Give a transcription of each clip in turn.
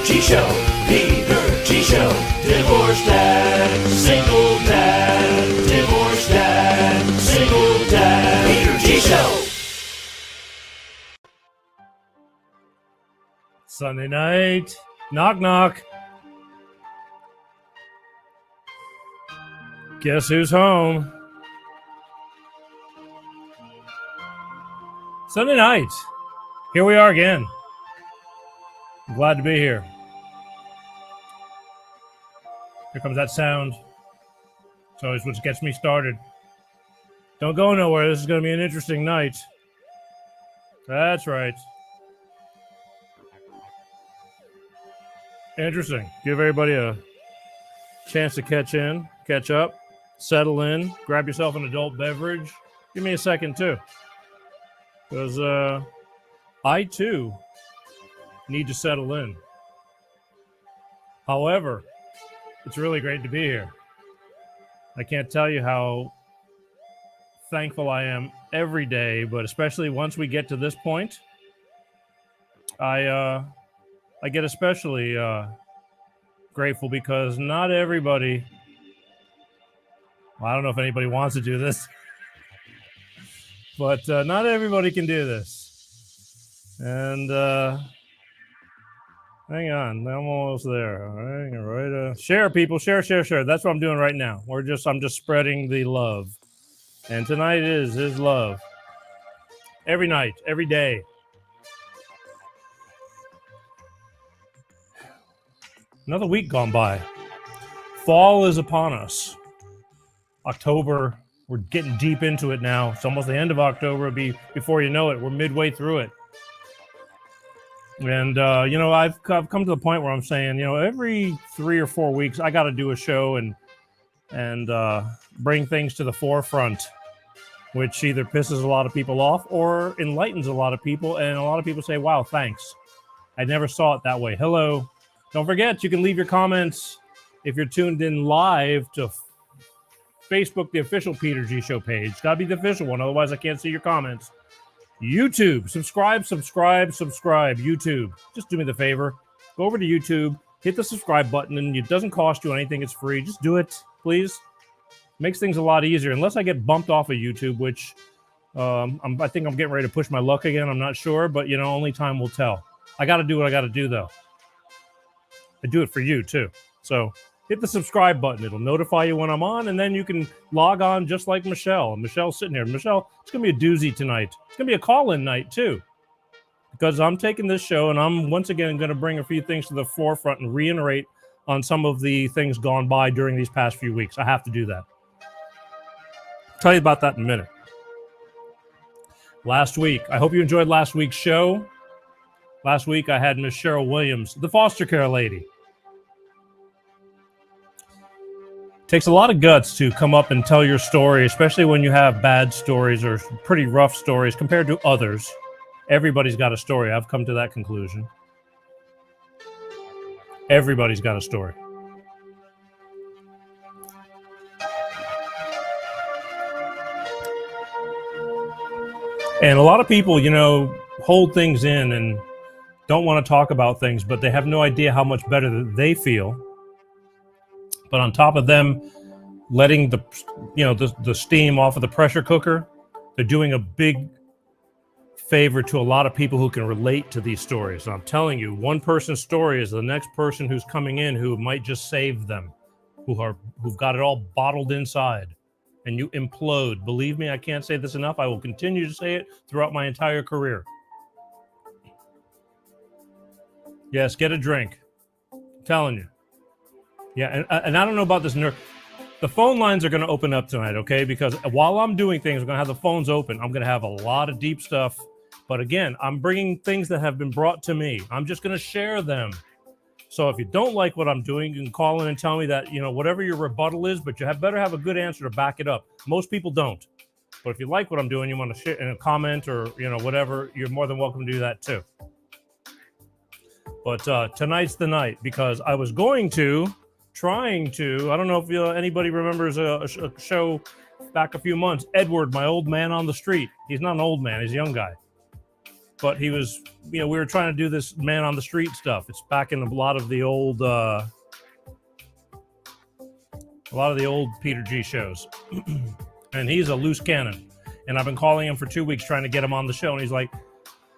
Peter G Show. Divorced dad, single dad. Divorced dad, single dad. Peter G Show. Sunday night. Knock, knock. Guess who's home? Sunday night. Here we are again. I'm glad to be here. Here comes that sound. It's always what gets me started. Don't go nowhere. This is going to be an interesting night. That's right. Interesting. Give everybody a chance to catch up, settle in, grab yourself an adult beverage. Give me a second, too. Because I, too, need to settle in. However, it's really great to be here. I can't tell you how thankful I am every day, but especially once we get to this point, I get especially grateful because not everybody, well, I don't know if anybody wants to do this, but not everybody can do this. And hang on, I'm almost there. All right, share, people, share. That's what I'm doing right now. I'm just spreading the love, and tonight is love. Every night, every day. Another week gone by. Fall is upon us. October, we're getting deep into it now. It's almost the end of October. Before you know it, we're midway through it. And, I've come to the point where I'm saying, every 3 or 4 weeks, I got to do a show and bring things to the forefront, which either pisses a lot of people off or enlightens a lot of people. And a lot of people say, wow, thanks. I never saw it that way. Hello. Don't forget, you can leave your comments if you're tuned in live to Facebook, the official Peter G Show page. It's got to be the official one, otherwise I can't see your comments. YouTube, subscribe. YouTube, just do me the favor. Go over to YouTube, hit the subscribe button, and it doesn't cost you anything. It's free. Just do it, please. Makes things a lot easier, unless I get bumped off of YouTube, which I think I'm getting ready to push my luck again. I'm not sure, but, only time will tell. I got to do what I got to do, though. I do it for you, too. So hit the subscribe button. It'll notify you when I'm on, and then you can log on just like Michelle. Michelle's sitting here. Michelle, it's going to be a doozy tonight. It's going to be a call-in night, too, because I'm taking this show, and I'm once again going to bring a few things to the forefront and reiterate on some of the things gone by during these past few weeks. I have to do that. I'll tell you about that in a minute. Last week, I hope you enjoyed last week's show. Last week, I had Miss Cheryl Williams, the foster care lady. Takes a lot of guts to come up and tell your story, especially when you have bad stories or pretty rough stories compared to others. Everybody's got a story. I've come to that conclusion. Everybody's got a story. And a lot of people, hold things in and don't want to talk about things, but they have no idea how much better they feel. But on top of them letting the steam off of the pressure cooker, they're doing a big favor to a lot of people who can relate to these stories. And I'm telling you, one person's story is the next person who's coming in who might just save them, who've got it all bottled inside, and you implode. Believe me, I can't say this enough. I will continue to say it throughout my entire career. Yes, get a drink. I'm telling you. Yeah, and I don't know about this nerve. The phone lines are going to open up tonight, okay? Because while I'm doing things, we're going to have the phones open. I'm going to have a lot of deep stuff. But again, I'm bringing things that have been brought to me. I'm just going to share them. So if you don't like what I'm doing, you can call in and tell me that, whatever your rebuttal is, but you better have a good answer to back it up. Most people don't. But if you like what I'm doing, you want to share in a comment or, whatever, you're more than welcome to do that too. But tonight's the night, because I was trying to, I don't know if anybody remembers a show back a few months, Edward, my old man on the street. He's not an old man, he's a young guy. but he was, we were trying to do this man on the street stuff. It's back in a lot of the old Peter G shows. And he's a loose cannon. And I've been calling him for 2 weeks trying to get him on the show. And he's like,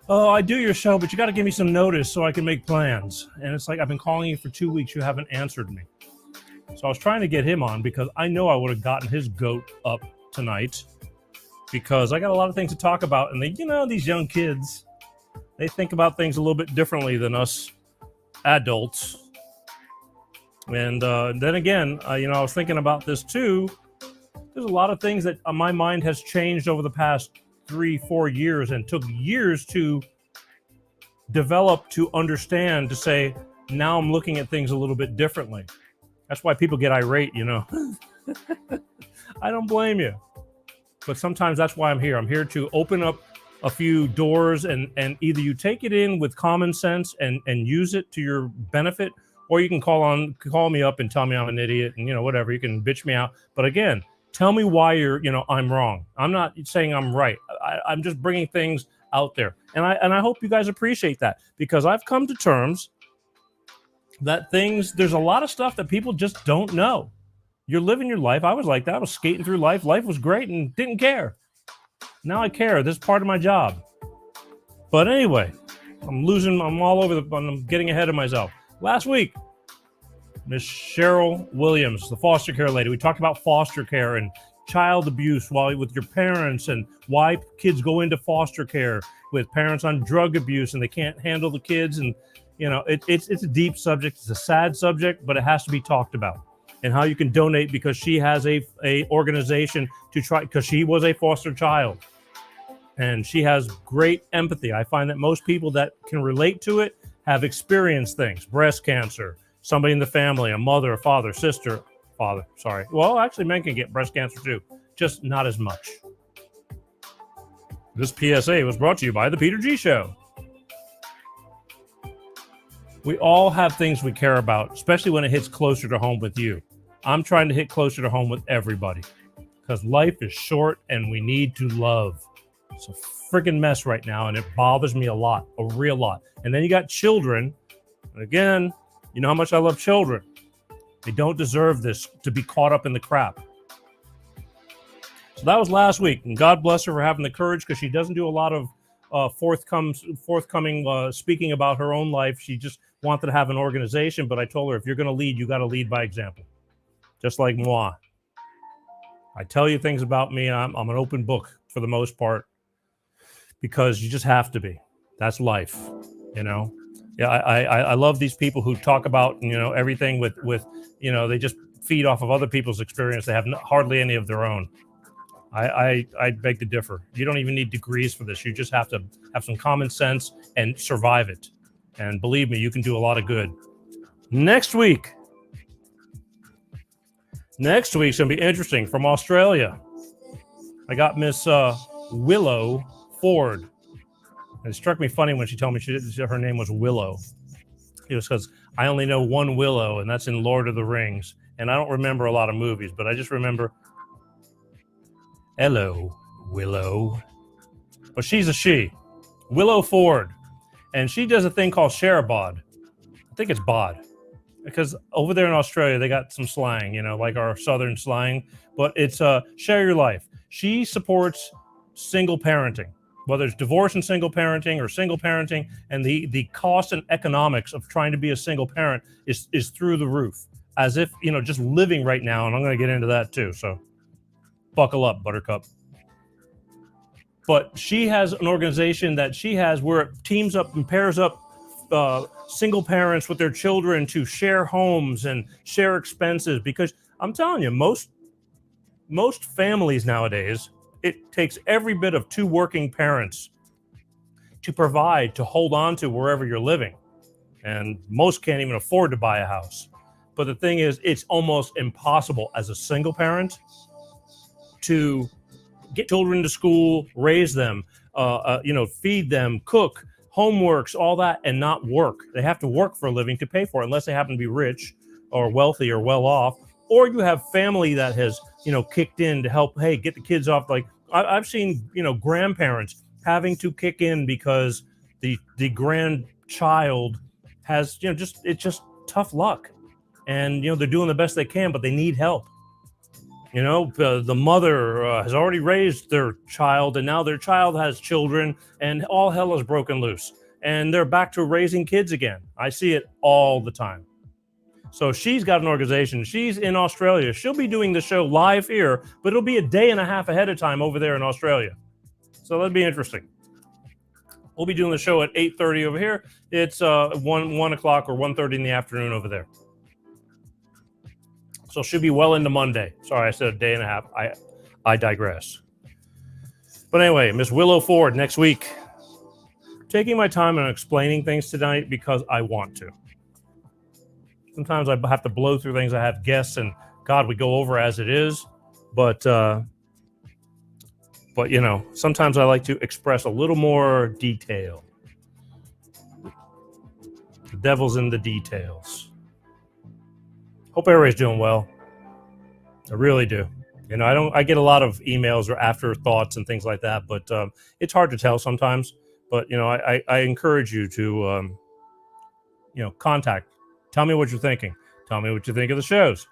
oh, I do your show, but you got to give me some notice so I can make plans. And it's like, I've been calling you for 2 weeks. You haven't answered me. So I was trying to get him on because I know I would have gotten his goat up tonight because I got a lot of things to talk about. And these young kids, they think about things a little bit differently than us adults. And then again, I was thinking about this too. There's a lot of things that my mind has changed over the past 3-4 years and took years to develop, to understand, to say, now I'm looking at things a little bit differently. That's why people get irate, I don't blame you. But sometimes that's why I'm here. I'm here to open up a few doors and either you take it in with common sense and use it to your benefit, or you can call me up and tell me I'm an idiot and, whatever. You can bitch me out. But again, tell me why I'm wrong. I'm not saying I'm right. I'm just bringing things out there. And I hope you guys appreciate that, because I've come to terms that there's a lot of stuff that people just don't know. You're living your life. I was like that. I was skating through life. Life was great and didn't care. Now I care. This is part of my job. But anyway, I'm all over I'm getting ahead of myself. Last week, Miss Cheryl Williams, the foster care lady, we talked about foster care and child abuse with your parents and why kids go into foster care with parents on drug abuse and they can't handle the kids. And, it's a deep subject. It's a sad subject, but it has to be talked about. And how you can donate, because she has a organization to try, because she was a foster child. And she has great empathy. I find that most people that can relate to it have experienced things. Breast cancer, somebody in the family, a mother, a father, sister, sorry. Well, actually, men can get breast cancer too, just not as much. This PSA was brought to you by The Peter G Show. We all have things we care about, especially when it hits closer to home with you. I'm trying to hit closer to home with everybody because life is short and we need to love. It's a freaking mess right now, and it bothers me a real lot. And then you got children. And again, you know how much I love children. They don't deserve this, to be caught up in the crap. So that was last week, and God bless her for having the courage, because she doesn't do a lot of forthcoming speaking about her own life. She just wanted to have an organization, but I told her, if you're going to lead, you got to lead by example. Just like moi. I tell you things about me. I'm an open book for the most part, because you just have to be. That's life, Yeah, I love these people who talk about, everything with they just feed off of other people's experience. They have hardly any of their own. I beg to differ. You don't even need degrees for this. You just have to have some common sense and survive it. And believe me, you can do a lot of good. Next week's going to be interesting. From Australia, I got Miss Willow Ford. And it struck me funny when she told me her name was Willow. It was because I only know one Willow, and that's in Lord of the Rings. And I don't remember a lot of movies, but I just remember, hello, Willow. But she's a she. Willow Ford. And she does a thing called share a bod. I think it's bod. Because over there in Australia, they got some slang, like our southern slang. But it's share your life. She supports single parenting, whether it's divorce and single parenting or single parenting. And the cost and economics of trying to be a single parent is through the roof. As if, just living right now. And I'm going to get into that too. So buckle up, Buttercup. But she has an organization that she has where it teams up and pairs up single parents with their children to share homes and share expenses. Because I'm telling you, most families nowadays, it takes every bit of two working parents to provide, to hold on to wherever you're living. And most can't even afford to buy a house. But the thing is, it's almost impossible as a single parent to get children to school, raise them, feed them, cook, homeworks, all that, and not work. They have to work for a living to pay for it, unless they happen to be rich or wealthy or well off. Or you have family that has, kicked in to help, hey, get the kids off. Like I've seen, grandparents having to kick in because the grandchild has, it's just tough luck. And, they're doing the best they can, but they need help. The mother has already raised their child, and now their child has children, and all hell is broken loose. And they're back to raising kids again. I see it all the time. So she's got an organization. She's in Australia. She'll be doing the show live here, but it'll be a day and a half ahead of time over there in Australia. So that'll be interesting. We'll be doing the show at 8:30 over here. It's 1 o'clock or 1:30 in the afternoon over there. So she'll be well into Monday. Sorry, I said a day and a half. I digress. But anyway, Miss Willow Ford next week. Taking my time and explaining things tonight because I want to. Sometimes I have to blow through things. I have guests, and God, we go over as it is. But sometimes I like to express a little more detail. The devil's in the details. Hope everybody's doing well. I really do. I get a lot of emails or afterthoughts and things like that, but it's hard to tell sometimes. But I encourage you to contact. Tell me what you're thinking. Tell me what you think of the shows.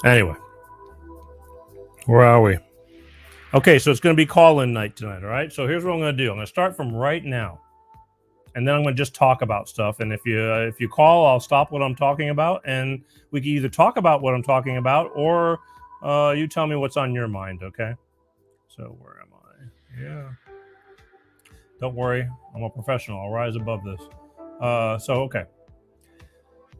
Anyway, where are we? Okay, so it's going to be call-in night tonight, all right? So here's what I'm going to do. I'm going to start from right now, and then I'm going to just talk about stuff. And if you call, I'll stop what I'm talking about, and we can either talk about what I'm talking about, or you tell me what's on your mind, okay? So where am I? Yeah. Don't worry, I'm a professional. I'll rise above this. Okay.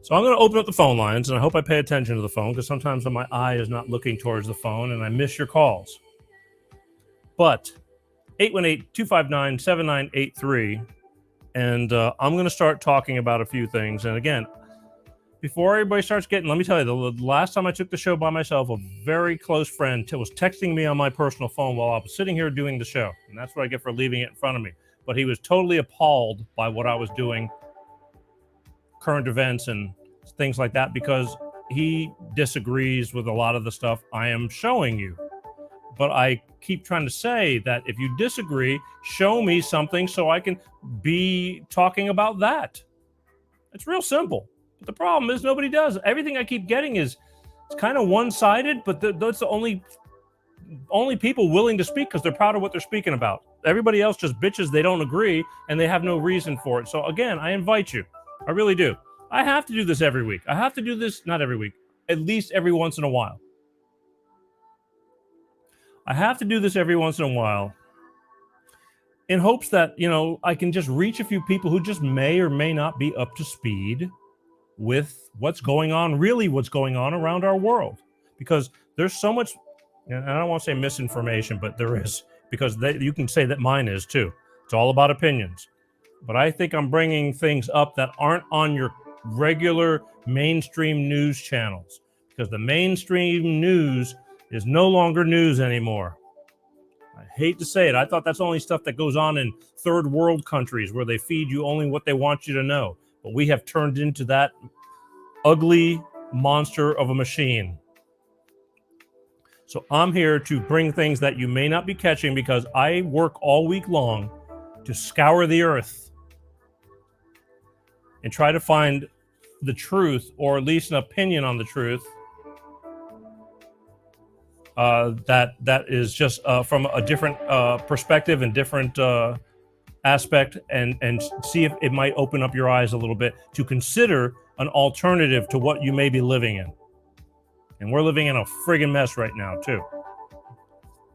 So I'm going to open up the phone lines, and I hope I pay attention to the phone because sometimes my eye is not looking towards the phone, and I miss your calls. But 818-259-7983, and I'm going to start talking about a few things. And again, before everybody starts let me tell you, the last time I took the show by myself, a very close friend was texting me on my personal phone while I was sitting here doing the show. And that's what I get for leaving it in front of me. But he was totally appalled by what I was doing, current events and things like that, because he disagrees with a lot of the stuff I am showing you. But I keep trying to say that if you disagree, show me something so I can be talking about that. It's real simple. But the problem is nobody does. Everything I keep getting it's kind of one-sided, but that's the only people willing to speak because they're proud of what they're speaking about. Everybody else just bitches they don't agree, and they have no reason for it. So again, I invite you. I really do. I have to do this every week. I have to do this, not every week, at least every once in a while. I have to do this every once in a while in hopes that, I can just reach a few people who just may or may not be up to speed with what's going on around our world. Because there's so much, and I don't want to say misinformation, but there is, because you can say that mine is too. It's all about opinions. But I think I'm bringing things up that aren't on your regular mainstream news channels, because the mainstream news is no longer news anymore. I hate to say it. I thought that's only stuff that goes on in third world countries where they feed you only what they want you to know. But we have turned into that ugly monster of a machine. So I'm here to bring things that you may not be catching, because I work all week long to scour the earth and try to find the truth, or at least an opinion on the truth, that is just from a different perspective and different aspect, and see if it might open up your eyes a little bit to consider an alternative to what you may be living in. And we're living in a friggin' mess right now, too.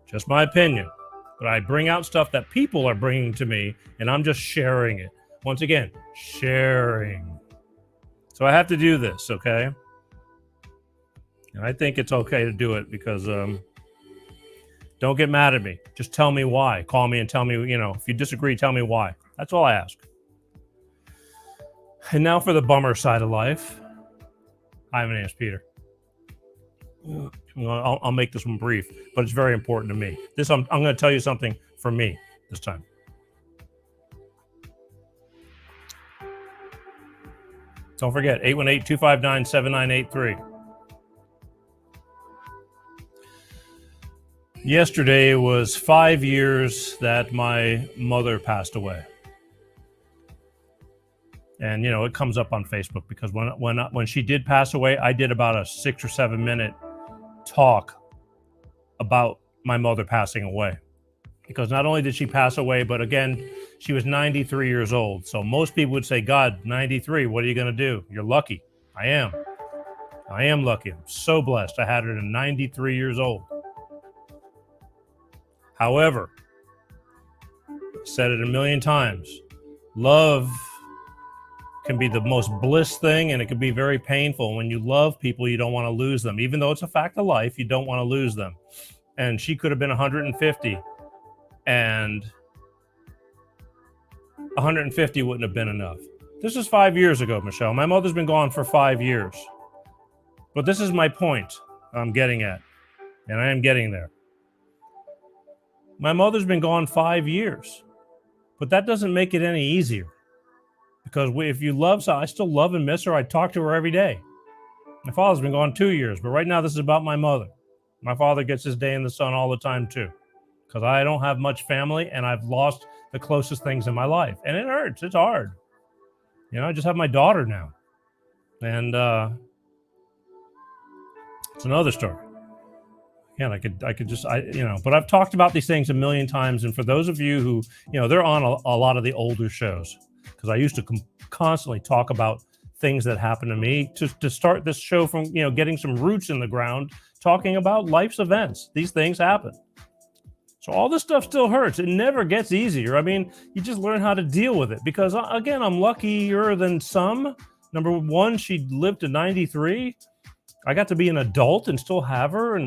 Just my opinion. But I bring out stuff that people are bringing to me, and I'm just sharing it. Once again, sharing. So I have to do this, okay? And I think it's okay to do it, because don't get mad at me. Just tell me why. Call me and tell me, if you disagree, tell me why. That's all I ask. And now for the bummer side of life. Hi, my name is Peter. I'll make this one brief, but it's very important to me. I'm going to tell you something from me this time. Don't forget, 818-259-7983. Yesterday was 5 years that my mother passed away. And, you know, it comes up on Facebook because when she did pass away, I did about a 6 or 7 minute talk about my mother passing away. Because not only did she pass away, but again, she was 93 years old. So most people would say, God, 93, what are you going to do? You're lucky. I am lucky. I'm so blessed. I had her at 93 years old. However, I said it a million times, love can be the most bliss thing, and it can be very painful. When you love people, you don't want to lose them. Even though it's a fact of life, you don't want to lose them. And she could have been 150, and 150 wouldn't have been enough. This is 5 years ago, Michelle. My mother's been gone for 5 years. But this is my point I'm getting at, and I am getting there. My mother's been gone 5 years, but that doesn't make it any easier. Because if you love, so I still love and miss her. I talk to her every day. My father's been gone 2 years, but right now this is about my mother. My father gets his day in the sun all the time too, because I don't have much family and I've lost the closest things in my life, and it hurts. It's hard. You know, I just have my daughter now, and it's another story. And I could just, but I've talked about these things a million times. And for those of you who, they're on a lot of the older shows, because I used to constantly talk about things that happened to me to start this show from, getting some roots in the ground, talking about life's events. These things happen. So all this stuff still hurts. It never gets easier. I mean, you just learn how to deal with it, because again, I'm luckier than some. Number one, she lived to 93. I got to be an adult and still have her.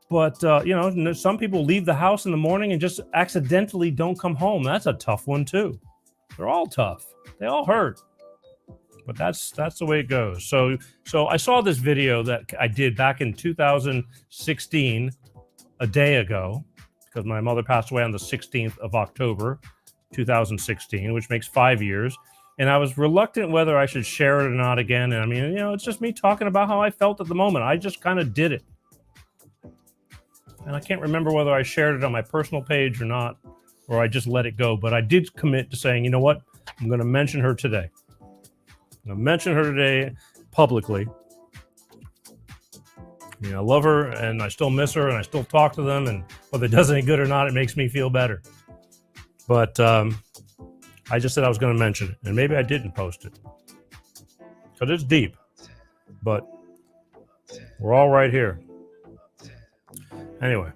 But some people leave the house in the morning and just accidentally don't come home. That's a tough one too. They're all tough. They all hurt. But that's the way it goes. So I saw this video that I did back in 2016, a day ago, because my mother passed away on the 16th of October, 2016, which makes 5 years. And I was reluctant whether I should share it or not again. And I mean, it's just me talking about how I felt at the moment. I just kind of did it. And I can't remember whether I shared it on my personal page or not, or I just let it go. But I did commit to saying, you know what? I'm going to mention her today. I'm going to mention her today publicly. I love her, and I still miss her, and I still talk to them. And whether it does any good or not, it makes me feel better. But I just said I was going to mention it, and maybe I didn't post it, because it's deep. But we're all right here. Anyway,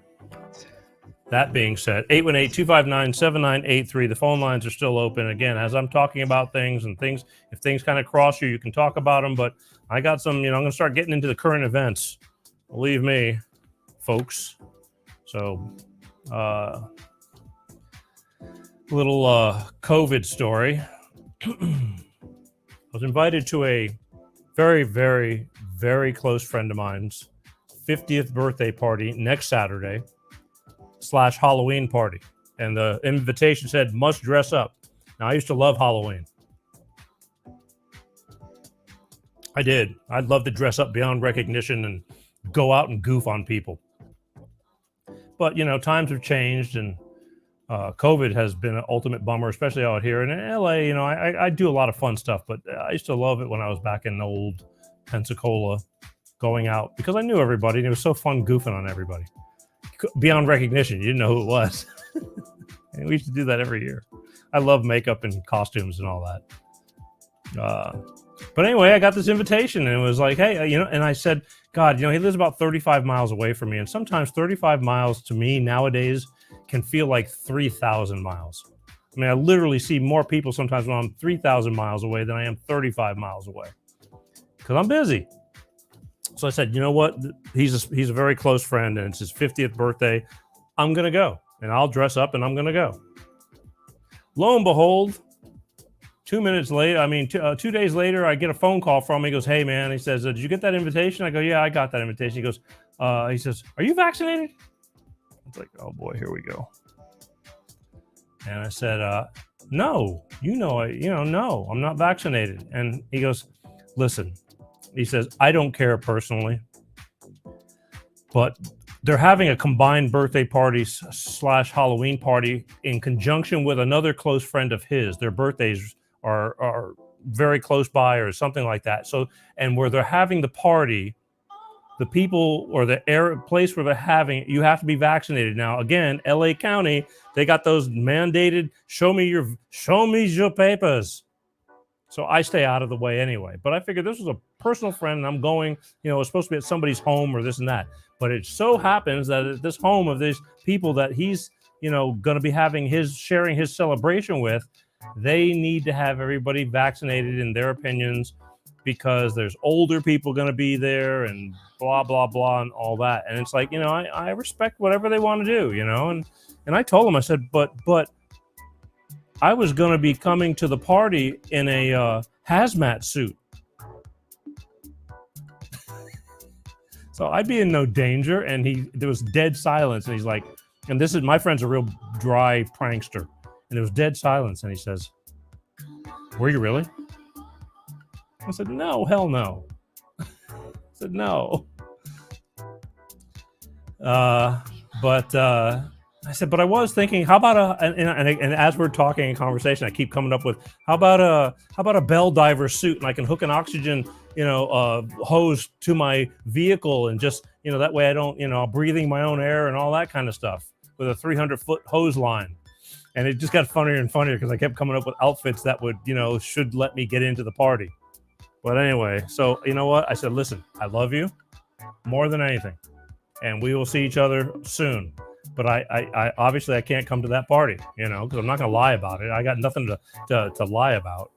that being said, 818-259-7983. The phone lines are still open. Again, as I'm talking about things, if things kind of cross you can talk about them. But I got some, I'm going to start getting into the current events. Believe me, folks. So, little COVID story. I was invited to a very, very, very close friend of mine's 50th birthday party next Saturday / Halloween party. And the invitation said, must dress up. Now, I used to love Halloween. I did. I'd love to dress up beyond recognition and go out and goof on people. But, times have changed, and COVID has been an ultimate bummer, especially out here. And in LA, I do a lot of fun stuff, but I used to love it when I was back in old Pensacola, going out, because I knew everybody, and it was so fun goofing on everybody. Beyond recognition, you didn't know who it was. And we used to do that every year. I love makeup and costumes and all that. But anyway, I got this invitation, and it was like, hey, and I said, God, he lives about 35 miles away from me. And sometimes 35 miles to me nowadays can feel like 3,000 miles. I mean, I literally see more people sometimes when I'm 3,000 miles away than I am 35 miles away, because I'm busy. So I said, you know what? He's a very close friend, and it's his 50th birthday. I'm going to go, and I'll dress up, and I'm going to go. Lo and behold, 2 minutes later, 2 days later, I get a phone call from him. He goes, hey, man. He says, did you get that invitation? I go, yeah, I got that invitation. He goes, he says, are you vaccinated? It's like, oh, boy, here we go. And I said, no, no, I'm not vaccinated. And he goes, listen. He says, I don't care personally, but they're having a combined birthday party slash Halloween party in conjunction with another close friend of his. Their birthdays are very close by or something like that. So, and where they're having the party, the people or the place where they're having it, you have to be vaccinated. Now, again, LA County, they got those mandated, show me your papers. So I stay out of the way anyway. But I figured this was a personal friend and I'm going, it was supposed to be at somebody's home or this and that. But it so happens that at this home of these people that he's, going to be sharing his celebration with, they need to have everybody vaccinated in their opinions because there's older people going to be there and blah, blah, blah, and all that. And it's like, I respect whatever they want to do, and I told him, I said, but I was going to be coming to the party in a hazmat suit. So I'd be in no danger. And there was dead silence. And he's like, and my friend's a real dry prankster. And there was dead silence. And he says, were you really? I said, no, hell no. I said, no. I said, but I was thinking, how about and as we're talking in conversation, I keep coming up with, how about a bell diver suit, and I can hook an oxygen, hose to my vehicle, and just, that way I don't, breathing my own air and all that kind of stuff with a 300-foot hose line. And it just got funnier and funnier because I kept coming up with outfits that would, should let me get into the party. But anyway, so you know what? I said, listen, I love you more than anything, and we will see each other soon. But I obviously I can't come to that party, because I'm not going to lie about it. I got nothing to lie about.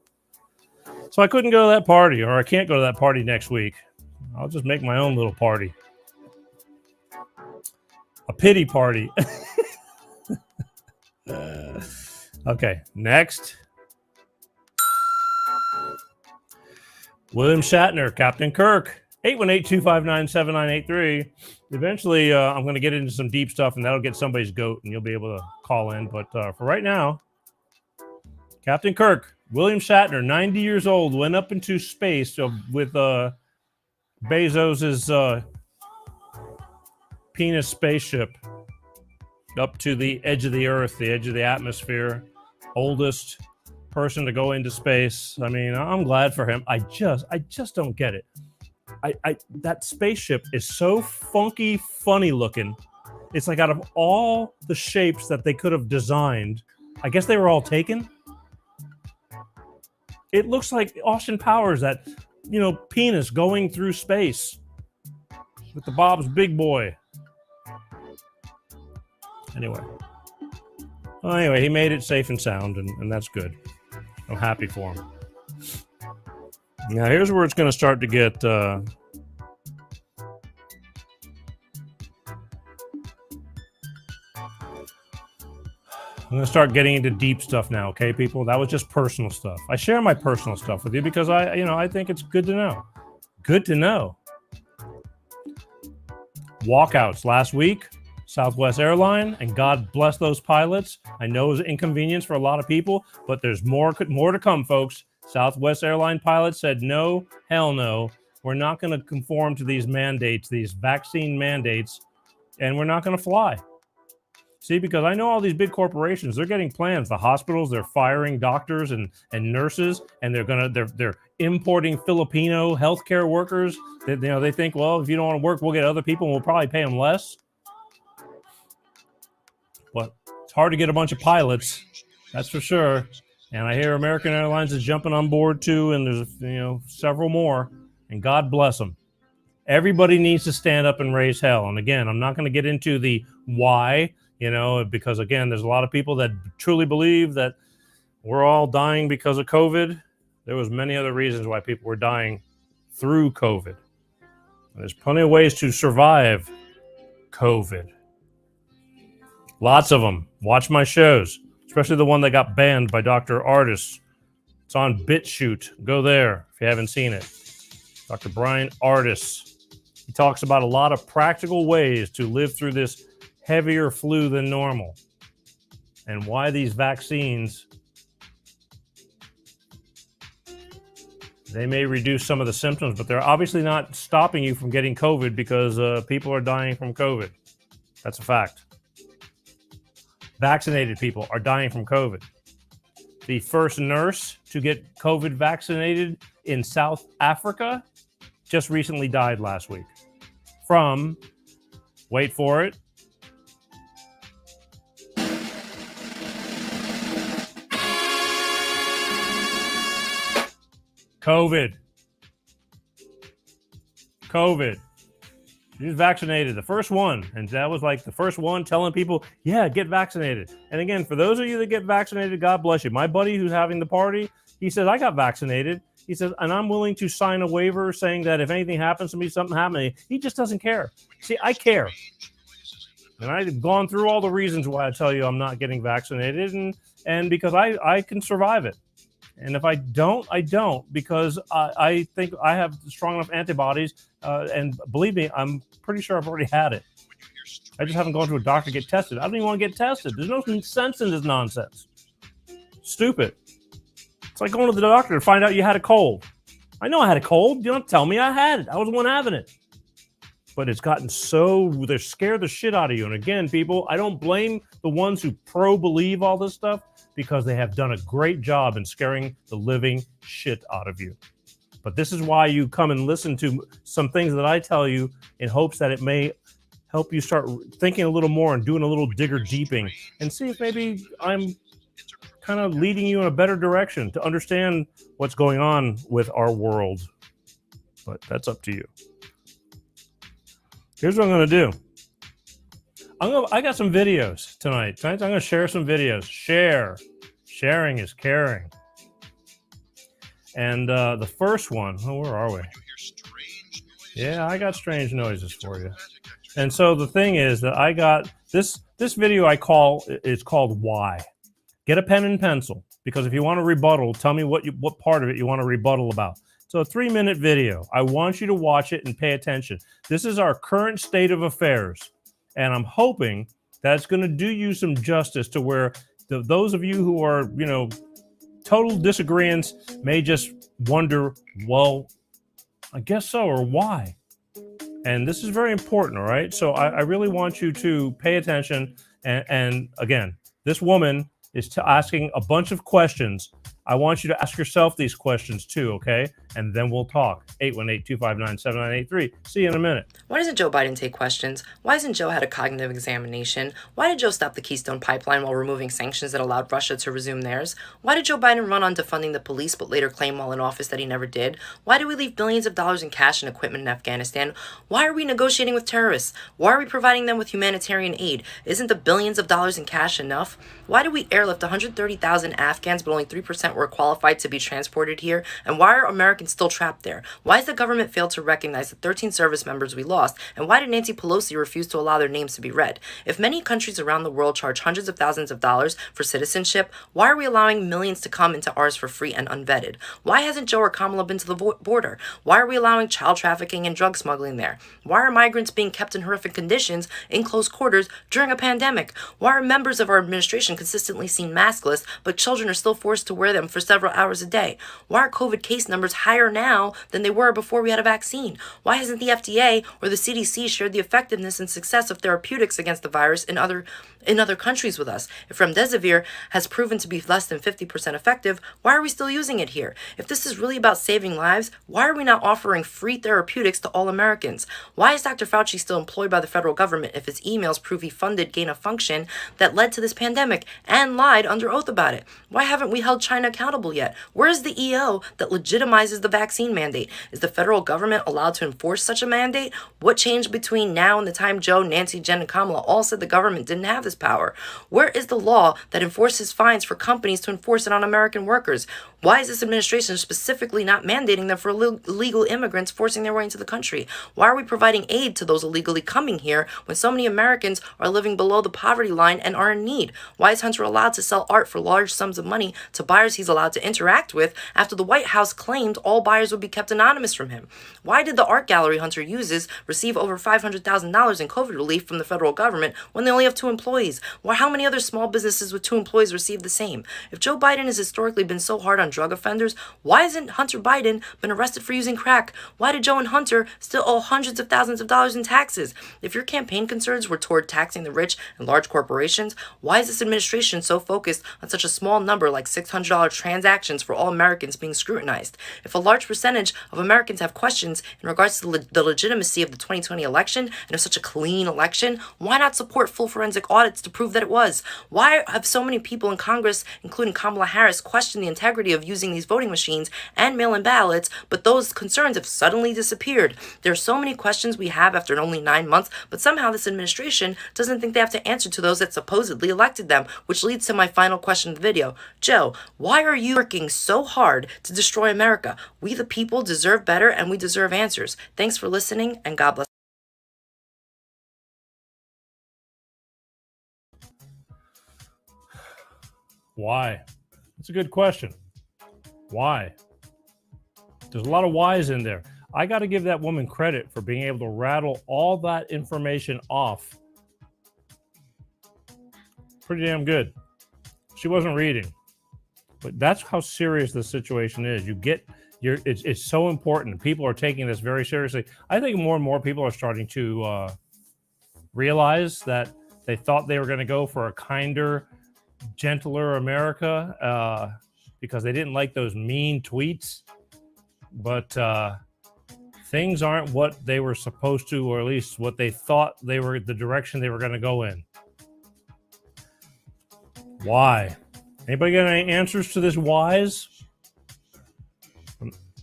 So I couldn't go to that party, or I can't go to that party next week. I'll just make my own little party. A pity party. Okay, next. William Shatner, Captain Kirk. 818-259-7983. Eventually, I'm going to get into some deep stuff, and that'll get somebody's goat, and you'll be able to call in. But for right now, Captain Kirk, William Shatner, 90 years old, went up into space with Bezos's penis spaceship up to the edge of the Earth, the edge of the atmosphere. Oldest person to go into space. I mean, I'm glad for him. I just don't get it. That spaceship is so funky, funny looking. It's like out of all the shapes that they could have designed, I guess they were all taken. It looks like Austin Powers, that, penis going through space with the Bob's Big Boy. Anyway, he made it safe and sound, and that's good. I'm happy for him. Now, here's where it's going to start to get I'm going to start getting into deep stuff now, okay, people? That was just personal stuff. I share my personal stuff with you because I think it's good to know. Good to know. Walkouts last week, Southwest Airline, and God bless those pilots. I know it was an inconvenience for a lot of people, but there's more to come, folks. Southwest Airline pilots said, no, hell no. We're not going to conform to these mandates, these vaccine mandates, and we're not going to fly. See, because I know all these big corporations, they're getting plans. The hospitals, they're firing doctors and nurses, and they're importing Filipino healthcare workers. They think, well, if you don't want to work, we'll get other people and we'll probably pay them less. But it's hard to get a bunch of pilots, that's for sure. And I hear American Airlines is jumping on board too, and there's several more. And God bless them. Everybody needs to stand up and raise hell. And again, I'm not going to get into the why, because again, there's a lot of people that truly believe that we're all dying because of COVID. There was many other reasons why people were dying through COVID. And there's plenty of ways to survive COVID. Lots of them. Watch my shows. Especially the one that got banned by Dr. Artis. It's on BitChute. Go there if you haven't seen it. Dr. Brian Artis. He talks about a lot of practical ways to live through this heavier flu than normal. And why these vaccines, they may reduce some of the symptoms, but they're obviously not stopping you from getting COVID because people are dying from COVID. That's a fact. Vaccinated people are dying from COVID. The first nurse to get COVID vaccinated in South Africa just recently died last week from, wait for it, COVID. She was vaccinated, the first one. And that was like the first one telling people, yeah, get vaccinated. And again, for those of you that get vaccinated, God bless you. My buddy who's having the party, he says, I got vaccinated. He says, and I'm willing to sign a waiver saying that if anything happens to me, something happened. He just doesn't care. See, I care. And I've gone through all the reasons why I tell you I'm not getting vaccinated. And because I can survive it. And if I don't, I don't, because I think I have strong enough antibodies. And believe me, I'm pretty sure I've already had it. I just haven't gone to a doctor to get tested. I don't even want to get tested. There's no sense in this nonsense. Stupid. It's like going to the doctor to find out you had a cold. I know I had a cold. You don't tell me I had it. I was the one having it. But it's gotten so, they're scared the shit out of you. And again, people, I don't blame the ones who believe all this stuff, because they have done a great job in scaring the living shit out of you. But this is why you come and listen to some things that I tell you in hopes that it may help you start thinking a little more and doing a little digger deeping and see if maybe I'm kind of leading you in a better direction to understand what's going on with our world. But that's up to you. Here's what I'm going to do. I got some videos tonight. I'm going to share some videos. Sharing is caring. And the first one, where are we? Yeah, I got strange noises for you. And so the thing is that I got this video it's called Why. Get a pen and pencil, because if you want to rebuttal, tell me what part of it you want to rebuttal about. So a 3-minute video. I want you to watch it and pay attention. This is our current state of affairs. And I'm hoping that it's going to do you some justice to where those of you who are, total disagreements may just wonder, well, I guess so, or why? And this is very important, all right? So I really want you to pay attention. And again, this woman is asking a bunch of questions. I want you to ask yourself these questions too, okay? And then we'll talk. 818-259-7983. See you in a minute. Why doesn't Joe Biden take questions? Why hasn't Joe had a cognitive examination? Why did Joe stop the Keystone Pipeline while removing sanctions that allowed Russia to resume theirs? Why did Joe Biden run on defunding the police but later claim while in office that he never did? Why do we leave billions of dollars in cash and equipment in Afghanistan? Why are we negotiating with terrorists? Why are we providing them with humanitarian aid? Isn't the billions of dollars in cash enough? Why do we airlift 130,000 Afghans but only 3% were qualified to be transported here? And why are Americans still trapped there? Why has the government failed to recognize the 13 service members we lost? And why did Nancy Pelosi refuse to allow their names to be read? If many countries around the world charge hundreds of thousands of dollars for citizenship, why are we allowing millions to come into ours for free and unvetted? Why hasn't Joe or Kamala been to the border? Why are we allowing child trafficking and drug smuggling there? Why are migrants being kept in horrific conditions in close quarters during a pandemic? Why are members of our administration consistently seen maskless, but children are still forced to wear them for several hours a day? Why are COVID case numbers higher now than they were before we had a vaccine? Why hasn't the FDA or the CDC shared the effectiveness and success of therapeutics against the virus in other countries with us? If remdesivir has proven to be less than 50% effective, why are we still using it here? If this is really about saving lives, why are we not offering free therapeutics to all Americans? Why is Dr. Fauci still employed by the federal government if his emails prove he funded gain of function that led to this pandemic and lied under oath about it? Why haven't we held China accountable yet? Where is the EO that legitimizes the vaccine mandate? Is the federal government allowed to enforce such a mandate? What changed between now and the time Joe, Nancy, Jen, and Kamala all said the government didn't have this power? Where is the law that enforces fines for companies to enforce it on American workers? Why is this administration specifically not mandating them for illegal immigrants forcing their way into the country? Why are we providing aid to those illegally coming here when so many Americans are living below the poverty line and are in need? Why is Hunter allowed to sell art for large sums of money to buyers he's allowed to interact with after the White House claimed all buyers would be kept anonymous from him? Why did the art gallery Hunter uses receive over $500,000 in COVID relief from the federal government when they only have 2 employees? Or how many other small businesses with 2 employees receive the same? If Joe Biden has historically been so hard on drug offenders, why hasn't Hunter Biden been arrested for using crack? Why did Joe and Hunter still owe hundreds of thousands of dollars in taxes? If your campaign concerns were toward taxing the rich and large corporations, why is this administration so focused on such a small number like $600 transactions for all Americans being scrutinized? If a large percentage of Americans have questions in regards to the legitimacy of the 2020 election and of such a clean election, why not support full forensic audits to prove that it was? Why have so many people in Congress, including Kamala Harris, questioned the integrity of using these voting machines and mail-in ballots, but those concerns have suddenly disappeared? There are so many questions we have after only 9 months, but somehow this administration doesn't think they have to answer to those that supposedly elected them, which leads to my final question of the video. Joe, why are you working so hard to destroy America? We the people deserve better, and we deserve answers. Thanks for listening, and God bless. Why? That's a good question. Why? There's a lot of whys in there. I got to give that woman credit for being able to rattle all that information off. Pretty damn good. She wasn't reading. But that's how serious the situation is. It's so important. People are taking this very seriously. I think more and more people are starting to realize that they thought they were going to go for a kinder, gentler America because they didn't like those mean tweets. But things aren't what they were supposed to, or at least what they thought they were, the direction they were going to go in. Why? Anybody got any answers to this whys?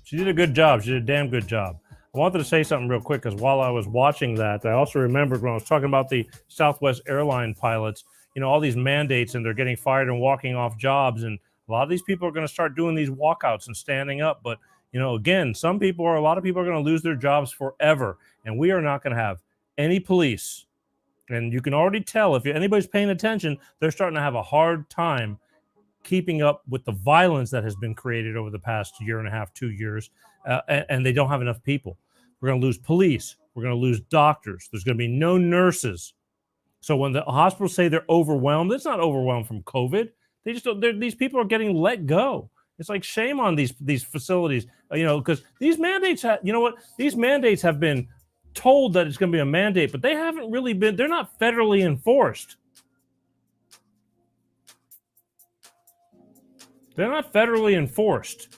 She did a good job. She did a damn good job. I wanted to say something real quick because while I was watching that, I also remembered when I was talking about the Southwest airline pilots, all these mandates, and they're getting fired and walking off jobs. And a lot of these people are going to start doing these walkouts and standing up. But, again, a lot of people are going to lose their jobs forever. And we are not going to have any police. And you can already tell if anybody's paying attention, they're starting to have a hard time keeping up with the violence that has been created over the past year and a half, 2 years, and they don't have enough people. We're going to lose police. We're going to lose doctors. There's going to be no nurses. So when the hospitals say they're overwhelmed, it's not overwhelmed from COVID. They just don't. These people are getting let go. It's like shame on these facilities, because these mandates. These mandates have been told that it's going to be a mandate, but they haven't really been. They're not federally enforced. They're not federally enforced.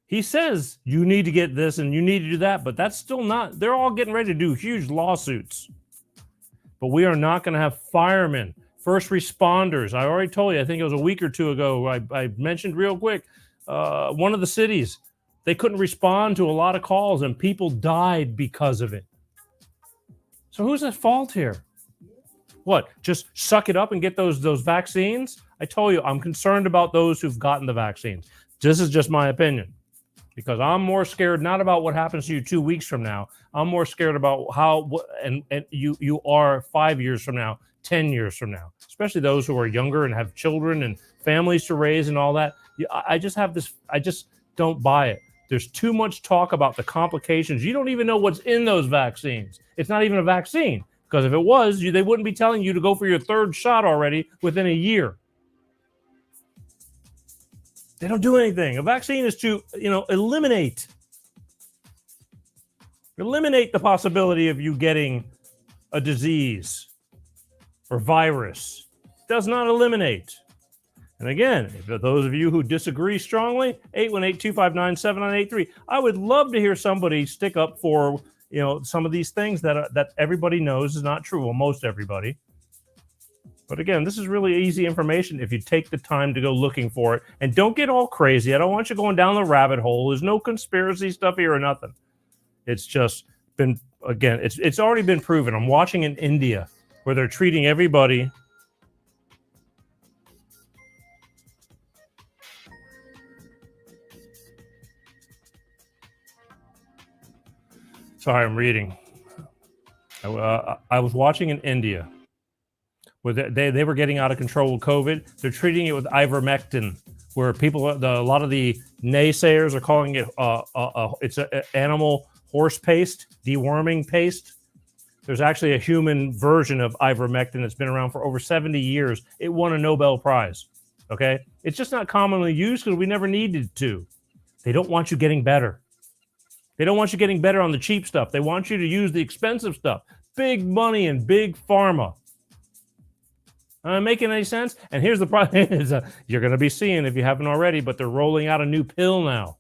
He says you need to get this and you need to do that, but that's still not. They're all getting ready to do huge lawsuits. But we are not going to have firemen, first responders. I already told you, I think it was a week or two ago, I mentioned real quick, one of the cities, they couldn't respond to a lot of calls and people died because of it. So who's at fault here? What? Just suck it up and get those vaccines? I told you, I'm concerned about those who've gotten the vaccines. This is just my opinion, because I'm more scared not about what happens to you 2 weeks from now. I'm more scared about and you are 5 years from now, 10 years from now, especially those who are younger and have children and families to raise and all that. I just don't buy it. There's too much talk about the complications. You don't even know what's in those vaccines. It's not even a vaccine, because if it was, they wouldn't be telling you to go for your 3rd shot already within a year. They don't do anything. A vaccine is to, eliminate the possibility of you getting a disease or virus. It does not eliminate. And again, for those of you who disagree strongly, 818-259-7983. I would love to hear somebody stick up for, some of these things that everybody knows is not true. Well, most everybody. But again, this is really easy information if you take the time to go looking for it. And don't get all crazy. I don't want you going down the rabbit hole. There's no conspiracy stuff here or nothing. It's just been, again, it's already been proven. I'm watching in India where they're treating everybody. Sorry, I'm reading. I was watching in India where they were getting out of control with COVID. They're treating it with ivermectin, where people, a lot of the naysayers are calling it it's an animal horse paste, deworming paste. There's actually a human version of ivermectin that's been around for over 70 years. It won a Nobel Prize. Okay? It's just not commonly used because we never needed to. They don't want you getting better. They don't want you getting better on the cheap stuff. They want you to use the expensive stuff. Big money and big pharma. Am I making any sense? And here's the problem is you're going to be seeing, if you haven't already, but they're rolling out a new pill now.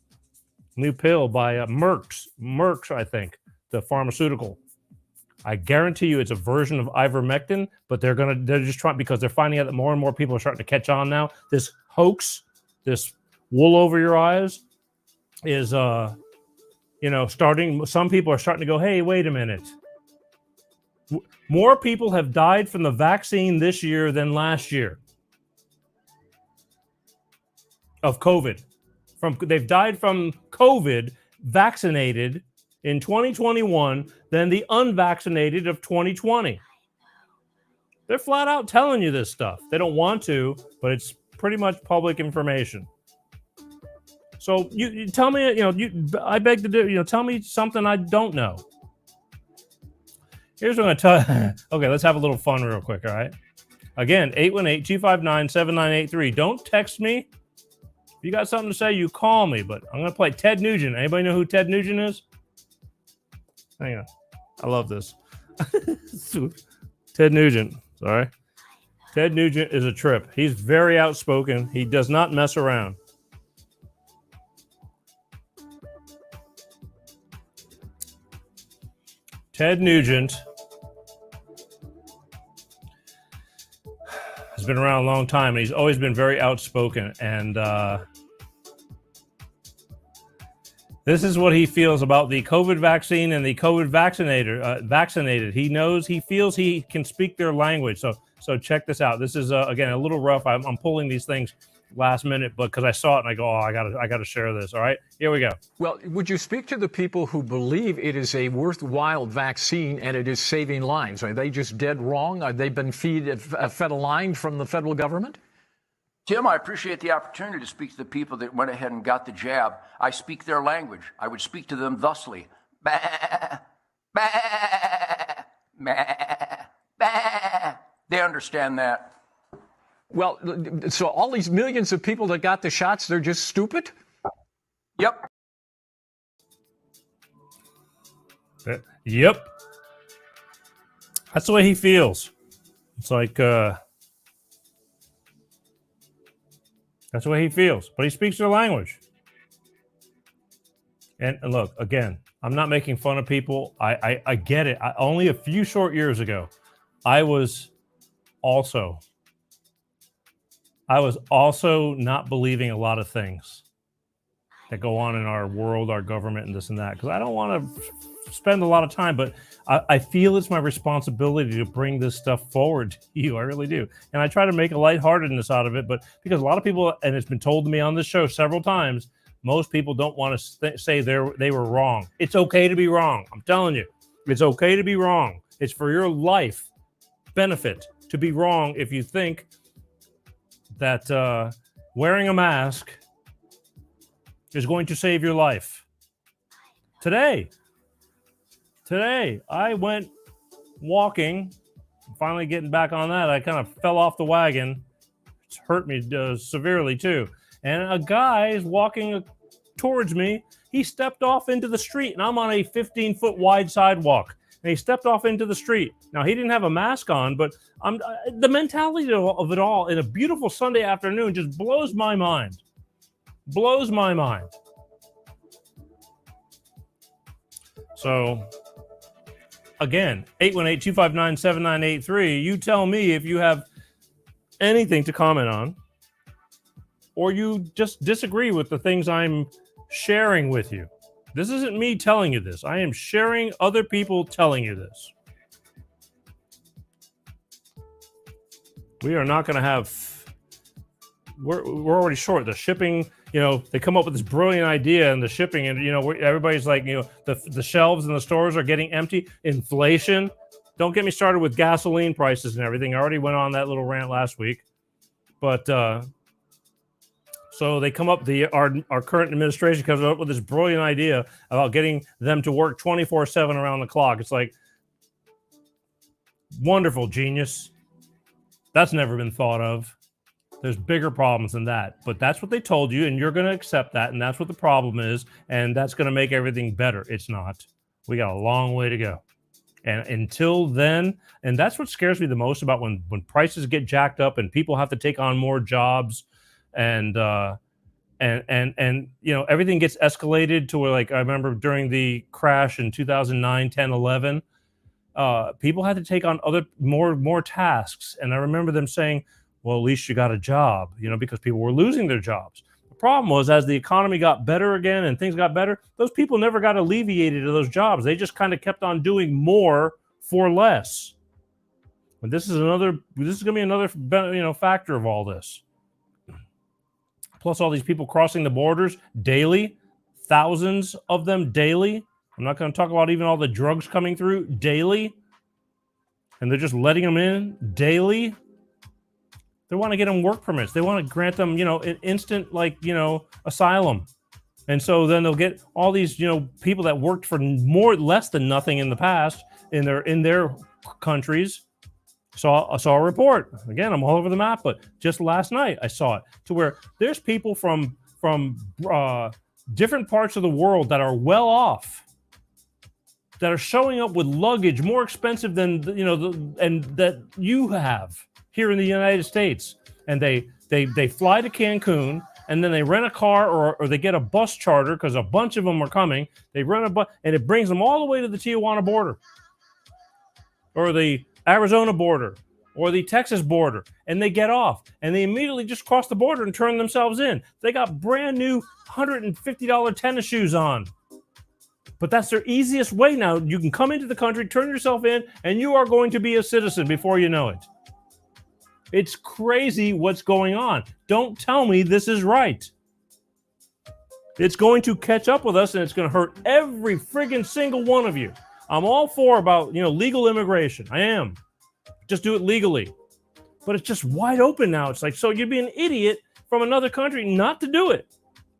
New pill by Merck's, I think, the pharmaceutical. I guarantee you it's a version of ivermectin, but they're just trying, because they're finding out that more and more people are starting to catch on now. This hoax, this wool over your eyes is starting. Some people are starting to go, hey, wait a minute. More people have died from the vaccine this year than last year of COVID. They've died from COVID vaccinated in 2021 than the unvaccinated of 2020. They're flat out telling you this stuff. They don't want to, but it's pretty much public information. So you tell me, I beg to do, tell me something I don't know. Here's what I'm going to tell you. Okay, let's have a little fun real quick, all right? Again, 818-259-7983. Don't text me. If you got something to say, you call me, but I'm going to play Ted Nugent. Anybody know who Ted Nugent is? Hang on. I love this. Ted Nugent, sorry. Ted Nugent is a trip. He's very outspoken. He does not mess around. Ted Nugent has been around a long time, and he's always been very outspoken. And this is what he feels about the COVID vaccine and the COVID vaccinated. He feels he can speak their language. So check this out. This is again a little rough. I'm pulling these things last minute, but because I saw it and I go, I gotta share this. All right, here we go. Well, would you speak to the people who believe it is a worthwhile vaccine and it is saving lives? Are they just dead wrong? Are they been fed a line from the federal government? Tim, I appreciate the opportunity to speak to the people that went ahead and got the jab. I speak their language. I would speak to them thusly. Bah, bah, bah, bah. They understand that. Well, so all these millions of people that got the shots, they're just stupid? Yep. Yep. That's the way he feels. It's like, that's the way he feels. But he speaks their language. And look, again, I'm not making fun of people. I get it. Only a few short years ago, I was also not believing a lot of things that go on in our world, our government, and this and that, because I don't want to spend a lot of time, but I feel it's my responsibility to bring this stuff forward to you. I really do. And I try to make a lightheartedness out of it, but because a lot of people, and it's been told to me on this show several times, most people don't want to say they were wrong. It's okay to be wrong. I'm telling you, it's okay to be wrong. It's for your life benefit to be wrong if you think that wearing a mask is going to save your life. Today, I went walking, finally getting back on that. I kind of fell off the wagon. It's hurt me severely too. And a guy is walking towards me. He stepped off into the street, and I'm on a 15-foot wide sidewalk. And he stepped off into the street. Now, he didn't have a mask on, but the mentality of it all in a beautiful Sunday afternoon just blows my mind. Blows my mind. So, again, 818-259-7983. You tell me if you have anything to comment on, or you just disagree with the things I'm sharing with you. This isn't me telling you this. I am sharing other people telling you this. We are not going to have... We're already short. The shipping, they come up with this brilliant idea and the shipping, and, everybody's like, the shelves in the stores are getting empty. Inflation. don't get me started with gasoline prices and everything. I already went on that little rant last week. But so they come up, our current administration comes up with this brilliant idea about getting them to work 24/7 around the clock. It's like, wonderful, genius. That's never been thought of. There's bigger problems than that. But that's what they told you, and you're going to accept that, and that's what the problem is, and that's going to make everything better. It's not. We got a long way to go. And until then, and that's what scares me the most about when prices get jacked up and people have to take on more jobs, and everything gets escalated to where, like, I remember during the crash in 2009, 10, 11, people had to take on more tasks. And I remember them saying, well, at least you got a job, because people were losing their jobs. The problem was, as the economy got better again and things got better, those people never got alleviated of those jobs. They just kind of kept on doing more for less. But this is going to be another, factor of all this. Plus all these people crossing the borders daily, thousands of them daily. I'm not going to talk about even all the drugs coming through daily. And they're just letting them in daily. They want to get them work permits. They want to grant them, an instant, asylum. And so then they'll get all these, people that worked for less than nothing in the past in their countries. Saw a report. Again, I'm all over the map, but just last night I saw it, to where there's people from different parts of the world that are well off, that are showing up with luggage more expensive than and that you have here in the United States, and they fly to Cancun, and then they rent a car or they get a bus charter because a bunch of them are coming. They rent a bus, and it brings them all the way to the Tijuana border, or the Arizona border, or the Texas border, and they get off, and they immediately just cross the border and turn themselves in. They got brand new $150 tennis shoes on. But that's their easiest way now. You can come into the country, turn yourself in, and you are going to be a citizen before you know it. It's crazy what's going on. Don't tell me this is right. It's going to catch up with us, and it's going to hurt every friggin' single one of you. I'm all for about, legal immigration. I am. Just do it legally. But it's just wide open now. It's like, so you'd be an idiot from another country not to do it.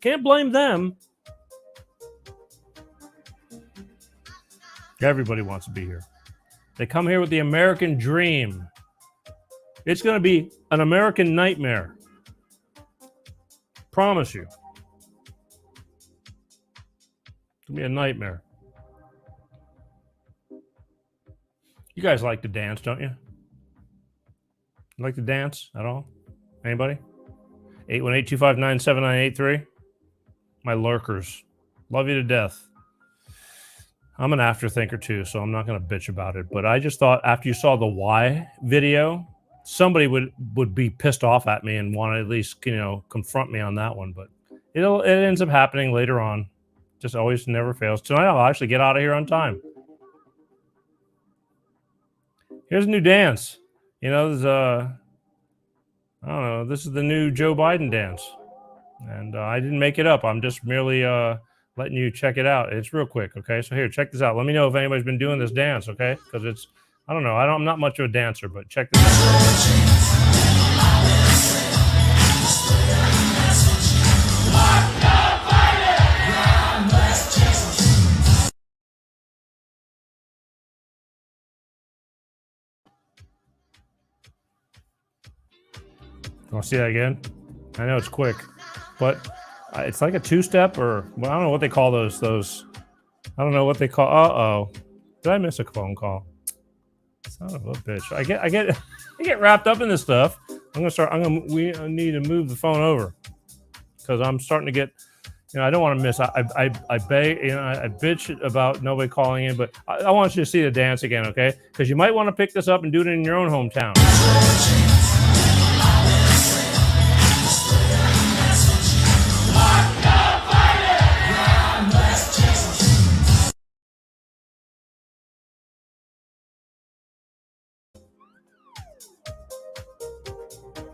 Can't blame them. Everybody wants to be here. They come here with the American dream. It's going to be an American nightmare. Promise you. It's going to be a nightmare. You guys like to dance, don't you? Like to dance at all? Anybody? 818-259-7983. My lurkers. Love you to death. I'm an afterthinker too, so I'm not going to bitch about it. But I just thought after you saw the why video, somebody would be pissed off at me and want to at least, confront me on that one. But it ends up happening later on. Just always never fails. Tonight I'll actually get out of here on time. Here's a new dance. There's I don't know. This is the new Joe Biden dance. And I didn't make it up. I'm just merely letting you check it out. It's real quick, okay? So here, check this out. Let me know if anybody's been doing this dance, okay? Because I don't know. I'm not much of a dancer, but check this out. Want to see that again? I know it's quick, but it's like a two-step, or I don't know what they call those. I don't know what they call. Uh-oh, did I miss a phone call? Son of a bitch! I get wrapped up in this stuff. We need to move the phone over because I'm starting to get. I don't want to miss. I beg. I bitch about nobody calling in, but I want you to see the dance again, okay? Because you might want to pick this up and do it in your own hometown.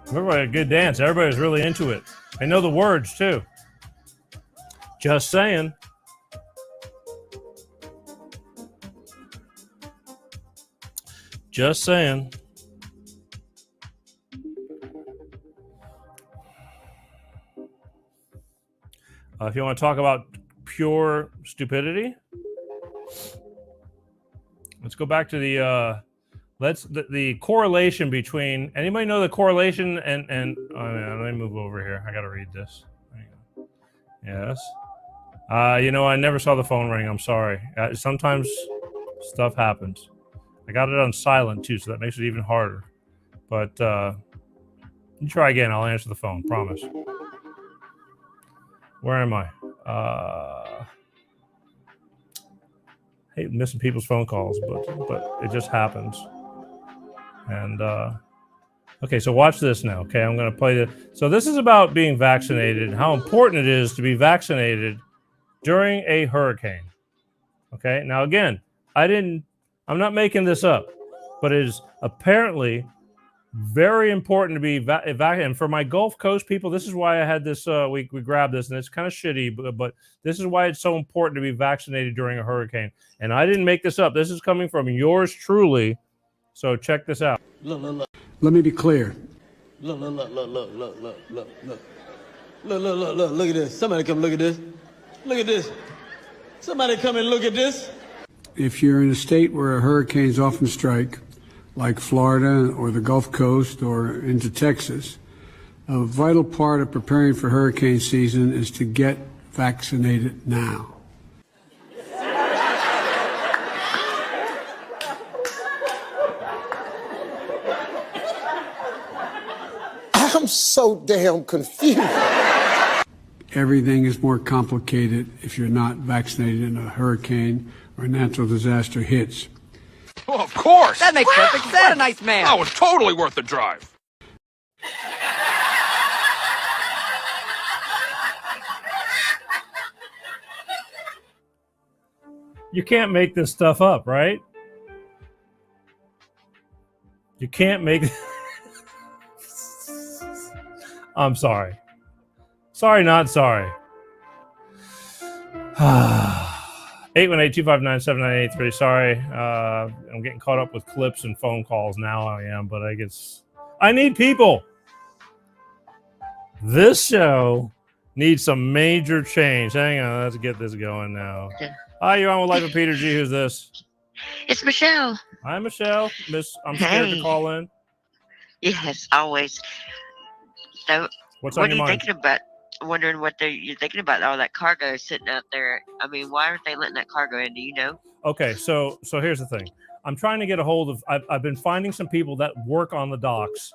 Everybody had a good dance. Everybody's really into it. They know the words, too. Just saying. Just saying. If you want to talk about pure stupidity, let's go back to the correlation between. Anybody know the correlation and let me move over here. I got to read this. Yes. I never saw the phone ring. I'm sorry. Sometimes stuff happens. I got it on silent too, so that makes it even harder. But you try again. I'll answer the phone. Promise. Where am I? Hate missing people's phone calls, but it just happens. And okay, so watch this now. Okay, I'm going to play this. So this is about being vaccinated, how important it is to be vaccinated during a hurricane. Okay, now again, I'm not making this up, but it is apparently very important to be vaccinated. And for my Gulf Coast people, this is why I had this. We grabbed this, and it's kind of shitty, but this is why it's so important to be vaccinated during a hurricane. And I didn't make this up. This is coming from yours truly. So check this out. Look. Let me be clear. Look at this. Somebody come look at this. Look at this. Somebody come and look at this. If you're in a state where hurricanes often strike, like Florida or the Gulf Coast or into Texas, a vital part of preparing for hurricane season is to get vaccinated now. I'm so damn confused. Everything is more complicated if you're not vaccinated and a hurricane or a natural disaster hits. Well, of course. That makes perfect sense. A nice man. That was totally worth the drive. You can't make this stuff up, right? You can't make. I'm sorry. Sorry, not sorry. 818-259-7983. Sorry. I'm getting caught up with clips and phone calls now. I am, but I need people. This show needs some major change. Hang on. Let's get this going now. Hi, you're on with Life with Peter G. Who's this? It's Michelle. Hi, Michelle. I'm scared to call in. Yes, always. So, What's what on are your you mind? thinking about? Wondering what you're thinking about all that cargo sitting out there. I mean, why aren't they letting that cargo in? Do you know? Okay, so here's the thing. I'm trying to get a hold of. I've been finding some people that work on the docks,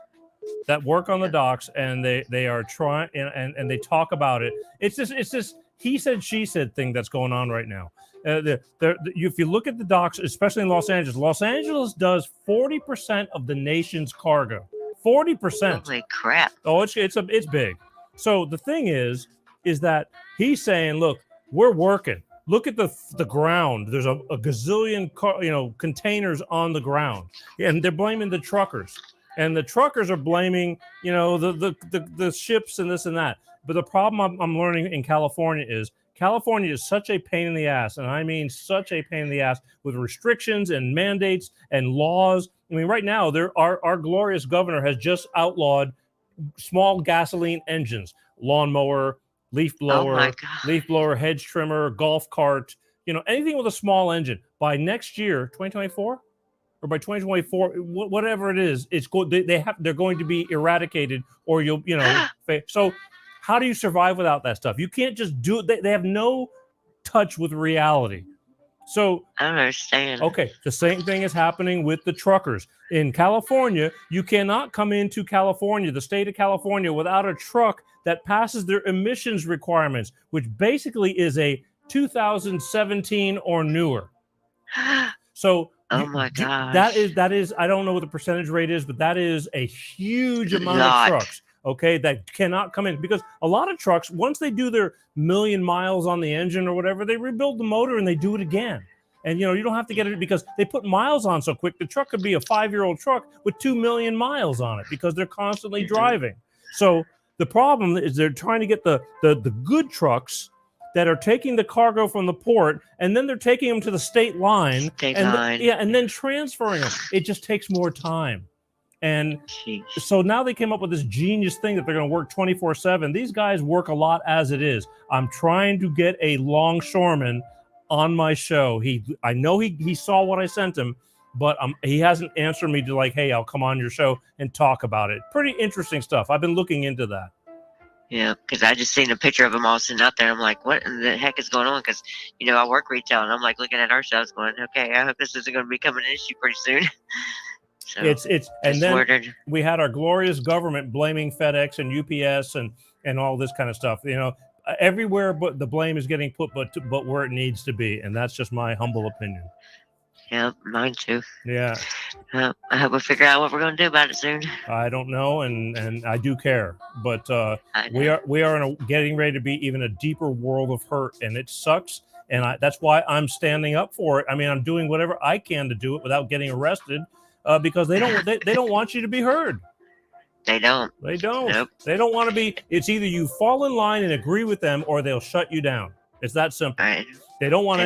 and they are trying and they talk about it. It's just he said she said thing that's going on right now. If you look at the docks, especially in Los Angeles does 40% of the nation's cargo. 40%. Holy crap! Oh, it's big. So the thing is that he's saying, look, we're working. Look at the ground. There's a gazillion containers on the ground, and they're blaming the truckers, and the truckers are blaming the ships and this and that. But the problem I'm learning in California is such a pain in the ass, and I mean such a pain in the ass with restrictions and mandates and laws. I mean, right now our glorious governor has just outlawed small gasoline engines, lawnmower, leaf blower, hedge trimmer, golf cart, anything with a small engine. By next year, 2024, or by 2024, whatever it is, they're going to be eradicated, or so how do you survive without that stuff? You can't just do it. They have no touch with reality. So I don't understand. Okay, the same thing is happening with the truckers. In California, you cannot come into California, the state of California, without a truck that passes their emissions requirements, which basically is a 2017 or newer. So oh my gosh. That is I don't know what the percentage rate is, but that is a huge amount of trucks. Okay, that cannot come in, because a lot of trucks, once they do their million miles on the engine or whatever, they rebuild the motor and they do it again. And you don't have to get it because they put miles on so quick. The truck could be a 5-year-old truck with 2 million miles on it because they're constantly driving. So the problem is they're trying to get the good trucks that are taking the cargo from the port, and then they're taking them to the state line, and then transferring them. It just takes more time. And so now they came up with this genius thing that they're going to work 24/7. These guys work a lot as it is. I'm trying to get a longshoreman on my show. I know he saw what I sent him, but he hasn't answered me to like, hey, I'll come on your show and talk about it. Pretty interesting stuff. I've been looking into that. Yeah, because I just seen a picture of them all sitting out there. I'm like, what in the heck is going on? Because, I work retail, and I'm like looking at our shows going, okay, I hope this isn't going to become an issue pretty soon. So, and then we had our glorious government blaming FedEx and UPS and all this kind of stuff. Everywhere but the blame is getting put but where it needs to be, and that's just my humble opinion. Yeah, mine too. Yeah. I hope we figure out what we're going to do about it soon. I don't know, and I do care, but we are getting ready to be even a deeper world of hurt, and it sucks. And that's why I'm standing up for it. I mean, I'm doing whatever I can to do it without getting arrested, because they don't want you to be heard. They don't. Nope. They don't want to be. It's either you fall in line and agree with them, or they'll shut you down. It's that simple. Right. They don't want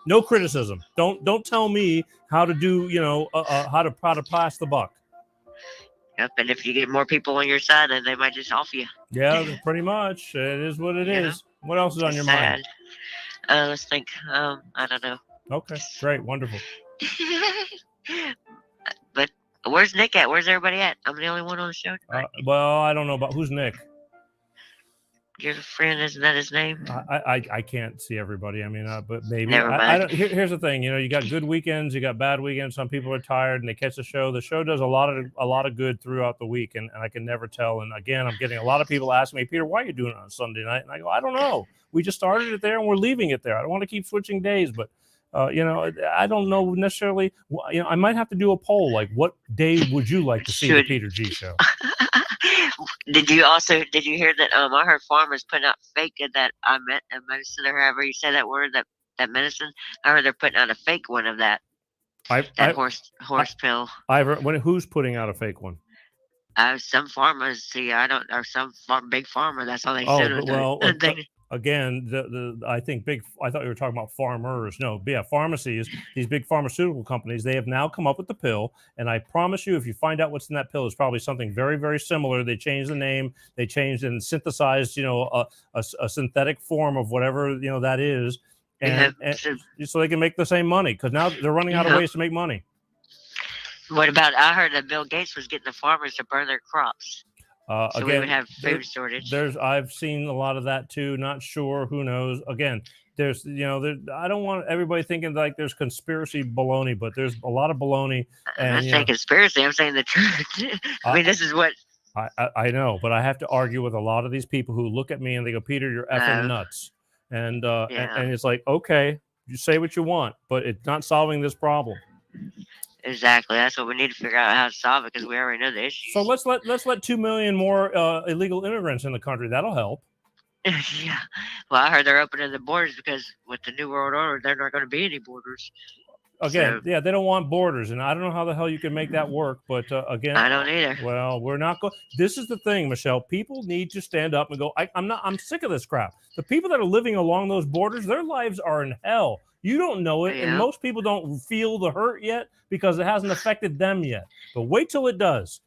no criticism. Don't tell me how to do, how to pass the buck. Yep, and if you get more people on your side, then they might just off you. Yeah, pretty much. It is what it is. What else is on your mind? Let's think. I don't know. Okay, great, wonderful. But where's Nick at? Where's everybody at? I'm the only one on the show tonight. Well, I don't know about who's Nick. Your friend, isn't that his name? I can't see everybody. I mean, but maybe. Never mind. Here's the thing. You got good weekends, you got bad weekends. Some people are tired and they catch the show. The show does a lot of good throughout the week, and I can never tell. And again, I'm getting a lot of people asking me, Peter, why are you doing it on Sunday night? And I go, I don't know. We just started it there and we're leaving it there. I don't want to keep switching days, but I don't know necessarily. I might have to do a poll. Like, what day would you like to see the Peter G show? Did you hear that? I heard farmers putting out fake that medicine, or however you say that word, that medicine. I heard they're putting out a fake one of that. Horse pill. Who's putting out a fake one? Some farmers. See, I don't. Or some big farmer. That's all they said. Well, again, I think I thought you were talking about farmers. No, yeah, pharmacies, these big pharmaceutical companies, they have now come up with the pill. And I promise you, if you find out what's in that pill, it's probably something very, very similar. They changed the name, they changed and synthesized, a synthetic form of whatever, that is. And so they can make the same money, because now they're running out of ways to make money. What about, I heard that Bill Gates was getting the farmers to burn their crops. So again, we would have food shortage. I've seen a lot of that too. Not sure. Who knows? Again, I don't want everybody thinking like there's conspiracy baloney, but there's a lot of baloney. I'm not saying conspiracy. I'm saying the truth. I mean, this is what. I know, but I have to argue with a lot of these people who look at me and they go, Peter, you're effing nuts. And it's like, okay, you say what you want, but it's not solving this problem. Exactly. That's what we need to figure out how to solve it, because we already know the issue. So let's let 2 million more illegal immigrants in the country. That'll help. Yeah. Well, I heard they're opening the borders because with the New World Order, there aren't going to be any borders. Again, yeah, they don't want borders, and I don't know how the hell you can make that work. But again, I don't either. Well, we're not going. This is the thing, Michelle. People need to stand up and go. I'm sick of this crap. The people that are living along those borders, their lives are in hell. You don't know it, and most people don't feel the hurt yet because it hasn't affected them yet. But wait till it does.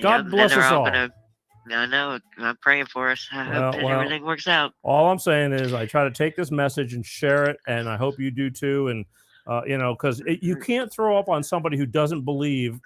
God bless us all. I know. I'm praying for us. I hope that everything works out. All I'm saying is I try to take this message and share it, and I hope you do too. And because you can't throw up on somebody who doesn't believe.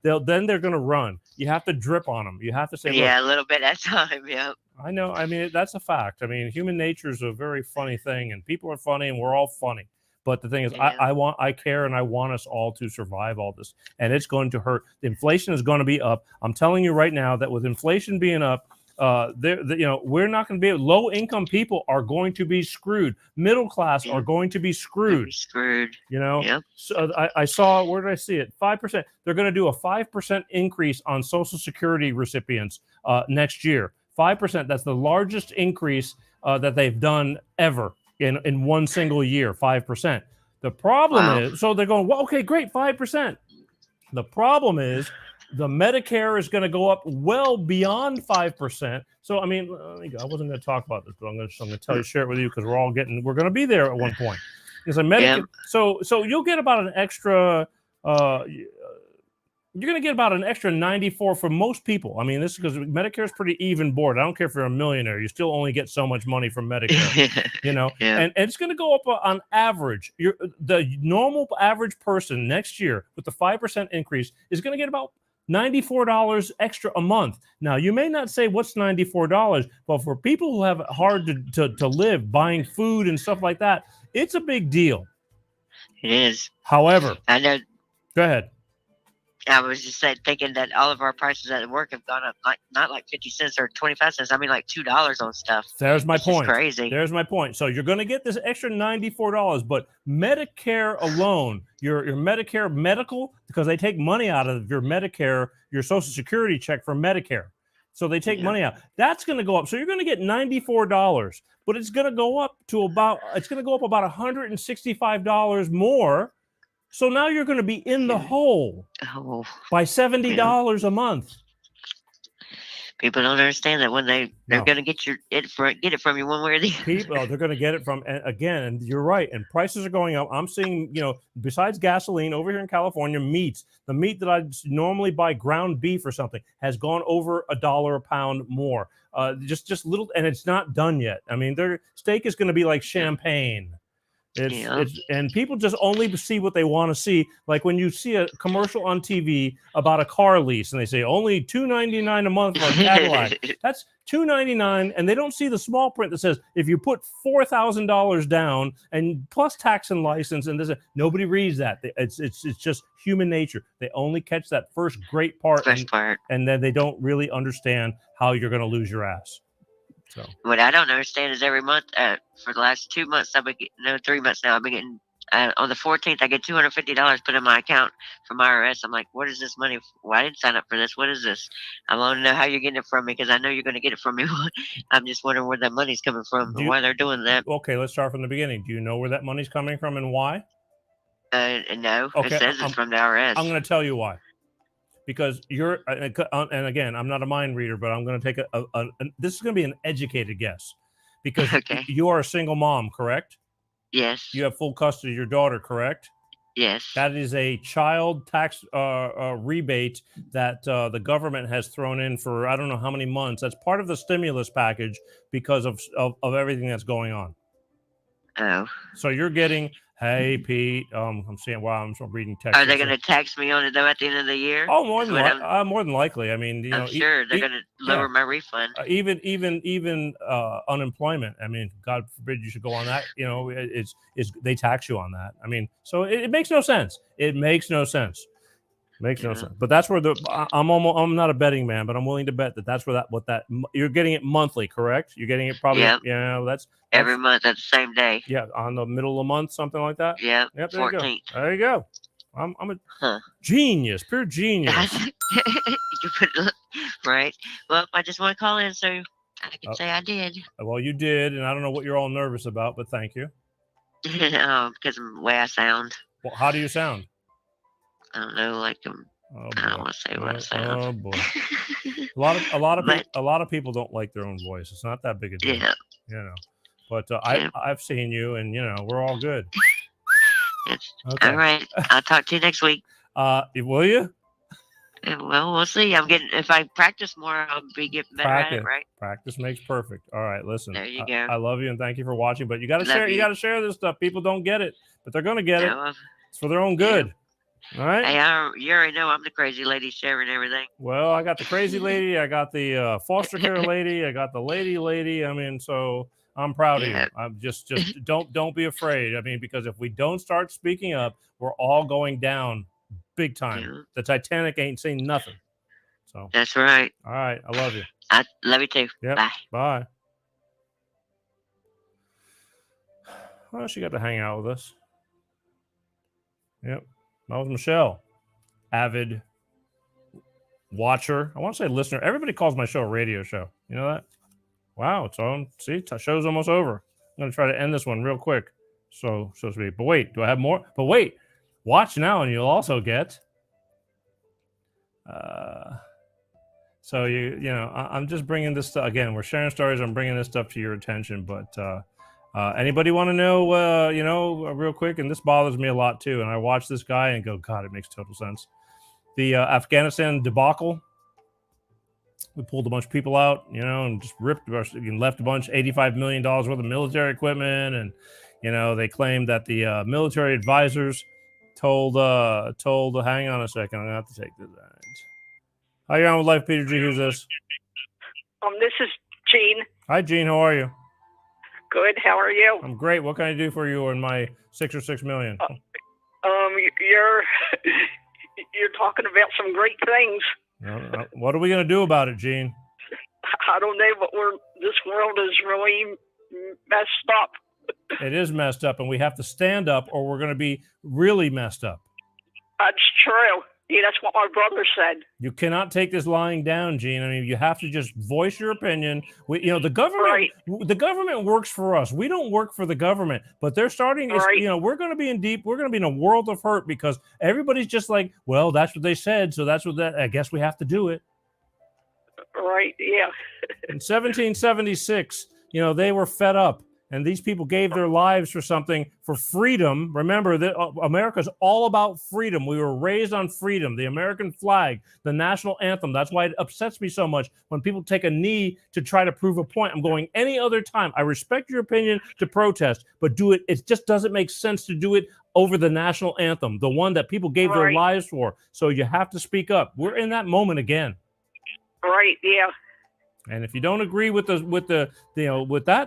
Then they're going to run. You have to drip on them. You have to say, a little bit at a time. Yeah. I know. I mean, that's a fact. I mean, human nature is a very funny thing, and people are funny, and we're all funny. But the thing is, I care, and I want us all to survive all this, and it's going to hurt. The inflation is going to be up. I'm telling you right now that with inflation being up, we're not going to be. Low-income people are going to be screwed. Middle class are going to be screwed. Yep. So I saw. Where did I see it? 5%. They're going to do a 5% increase on Social Security recipients next year. 5%. That's the largest increase that they've done ever in one single year. 5%. The problem is, so they're going, well, okay, great, 5%. The problem is The Medicare is going to go up well beyond 5%. So, I mean, I wasn't going to talk about this, but I'm going to tell you, share it with you because we're going to be there at one point. It's a Medicare. So you'll get about an extra. You're going to get about an extra 94 for most people. I mean, this is because Medicare is pretty even board. I don't care if you're a millionaire; you still only get so much money from Medicare. And it's going to go up on average. The normal average person next year with the 5% increase is going to get about $94 extra a month. Now, you may not say what's $94, but for people who have it hard to live, buying food and stuff like that, it's a big deal. It is. However, I know. Go ahead. I was just thinking that all of our prices at work have gone up, not like 50 cents or 25 cents. I mean, like $2 on stuff. There's my point. Crazy. There's my point. So you're going to get this extra $94, but Medicare alone, your Medicare medical, because they take money out of your Medicare, your Social Security check for Medicare. So they take money out. That's going to go up. So you're going to get $94, but it's going to go up about $165 more. So now you're going to be in the hole by $70 a month. People don't understand that when they're going to get it from you one way or the other. They're going to get it from, and you're right. And prices are going up. I'm seeing, besides gasoline over here in California, the meat that I normally buy ground beef or something has gone over $1 a pound more. Just little, and it's not done yet. I mean, their steak is going to be like champagne. And people just only see what they want to see. Like when you see a commercial on TV about a car lease and they say only $299 a month for a Cadillac, that's $299, and they don't see the small print that says if you put $4,000 down and plus tax and license, and nobody reads that. It's just human nature. They only catch that first great part, and then they don't really understand how you're going to lose your ass. So what I don't understand is every month for the last 2 months, 3 months now, I've been getting on the 14th, I get $250 put in my account from IRS. I'm like, what is this money? Well, I didn't sign up for this. What is this? I want to know how you're getting it from me because I know you're going to get it from me. I'm just wondering where that money's coming from and why they're doing that. Okay, let's start from the beginning. Do you know where that money's coming from and why? No, okay, it says it's from the IRS. I'm going to tell you why. Because and again, I'm not a mind reader, but I'm going to take this is going to be an educated guess. Because you are a single mom, correct? Yes. You have full custody of your daughter, correct? Yes. That is a child tax rebate that the government has thrown in for I don't know how many months. That's part of the stimulus package because of everything that's going on. Oh. So you're getting, hey, Pete, I'm seeing, wow, I'm reading text. Are they going to tax me on it, though, at the end of the year? Oh, more than likely. I mean, I'm sure they're going to lower my refund. Even unemployment. I mean, God forbid you should go on that. It's they tax you on that. I mean, so it makes no sense. It makes no sense. Makes no sense. But that's where I'm not a betting man, but I'm willing to bet that's where that you're getting it monthly, correct? You're getting it probably. Yeah, that's every month at the same day. Yeah, on the middle of the month, something like that. Yeah. Yep. 14th. There you go. I'm a genius, pure genius. You put it right. Well, I just want to call in so I can say I did. Well, you did, and I don't know what you're all nervous about, but thank you. Because of the way I sound. Well, how do you sound? I don't know, like I don't want to say what I sound. Oh boy, a lot of people don't like their own voice. It's not that big a deal, But I've seen you, and we're all good. Okay. All right, I'll talk to you next week. Will you? Well, we'll see. If I practice more, I'll be getting better at it, right? Practice makes perfect. All right, listen. There you go. I love you and thank you for watching. But you got to share. You got to share this stuff. People don't get it, but they're gonna get it. It's for their own good. All right. Hey, you already know I'm the crazy lady sharing everything. Well, I got the crazy lady. I got the foster care lady. I got the lady. I mean, so I'm proud of you. I'm just don't be afraid. I mean, because if we don't start speaking up, we're all going down big time. Yeah. The Titanic ain't seen nothing. So that's right. All right. I love you. I love you too. Yep. Bye. Bye. Well, she got to hang out with us. Yep. That was Michelle. Avid watcher. I want to say listener. Everybody calls my show a radio show. You know that? Wow, it's on. See, show's almost over. I'm going to try to end this one real quick. So to speak. But wait, do I have more? But wait, watch now and you'll also get So I'm just bringing this stuff again. We're sharing stories. I'm bringing this stuff to your attention. But anybody want to know? Real quick, and this bothers me a lot too. And I watch this guy and go, God, it makes total sense. The Afghanistan debacle. We pulled a bunch of people out, and just left a bunch, $85 million worth of military equipment, and they claimed that the military advisors told. Hang on a second, I'm gonna have to take this. How you on with life, Peter G? Who's this? This is Jean. Hi, Jean. How are you? Good. How are you? I'm great. What can I do for you in my $6 million? You're talking about some great things. What are we gonna do about it, Jean? I don't know, but this world is really messed up. It is messed up, and we have to stand up, or we're gonna be really messed up. That's true. Yeah, that's what my brother said. You cannot take this lying down, Gene. I mean, you have to just voice your opinion. The government, right. The government works for us. We don't work for the government, but they're starting. Right. We're going to be we're going to be in a world of hurt because everybody's just like, well, that's what they said, so that's what I guess we have to do it. Right. Yeah. In 1776, they were fed up. And these people gave their lives for something, for freedom. Remember that America's all about freedom. We were raised on freedom, the American flag, the national anthem. That's why it upsets me so much when people take a knee to try to prove a point. I'm going any other time. I respect your opinion to protest, but do it. It just doesn't make sense to do it over the national anthem, the one that people gave their lives for. So you have to speak up. We're in that moment again. Right. Yeah. And if you don't agree with that,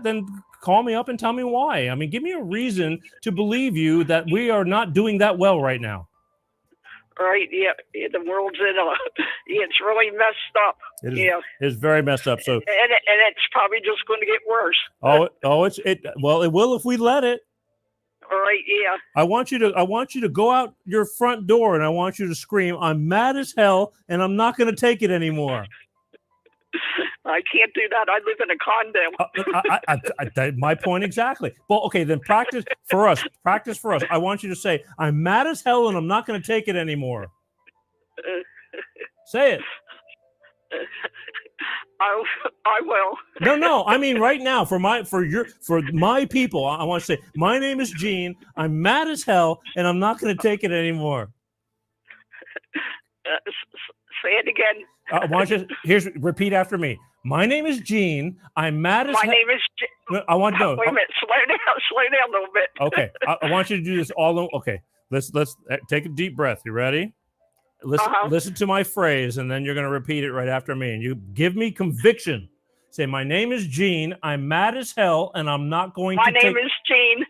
then call me up and tell me why. I mean, give me a reason to believe you that we are not doing that well right now. Right. Yeah. The world's it's really messed up. It is, it's very messed up. So, and it's probably just going to get worse. Well, it will if we let it. Right. Yeah. I want you to go out your front door and I want you to scream, "I'm mad as hell and I'm not going to take it anymore." I can't do that. I live in a condo. My point exactly. Well, okay, then practice for us. I want you to say, "I'm mad as hell and I'm not going to take it anymore." Say it. I will. No. I mean, right now, for my people, I want to say, "My name is Gene. I'm mad as hell and I'm not going to take it anymore." Say it again. I want you to repeat after me. My name is Gene. I'm mad as hell. My name is Gene. I want to know. Wait a minute. Slow down a little bit. Okay. I want you to do this all. Okay. Let's take a deep breath. You ready? Listen to my phrase, and then you're going to repeat it right after me. And you give me conviction. Say, my name is Gene. I'm mad as hell, and I'm not going to. My name is Gene.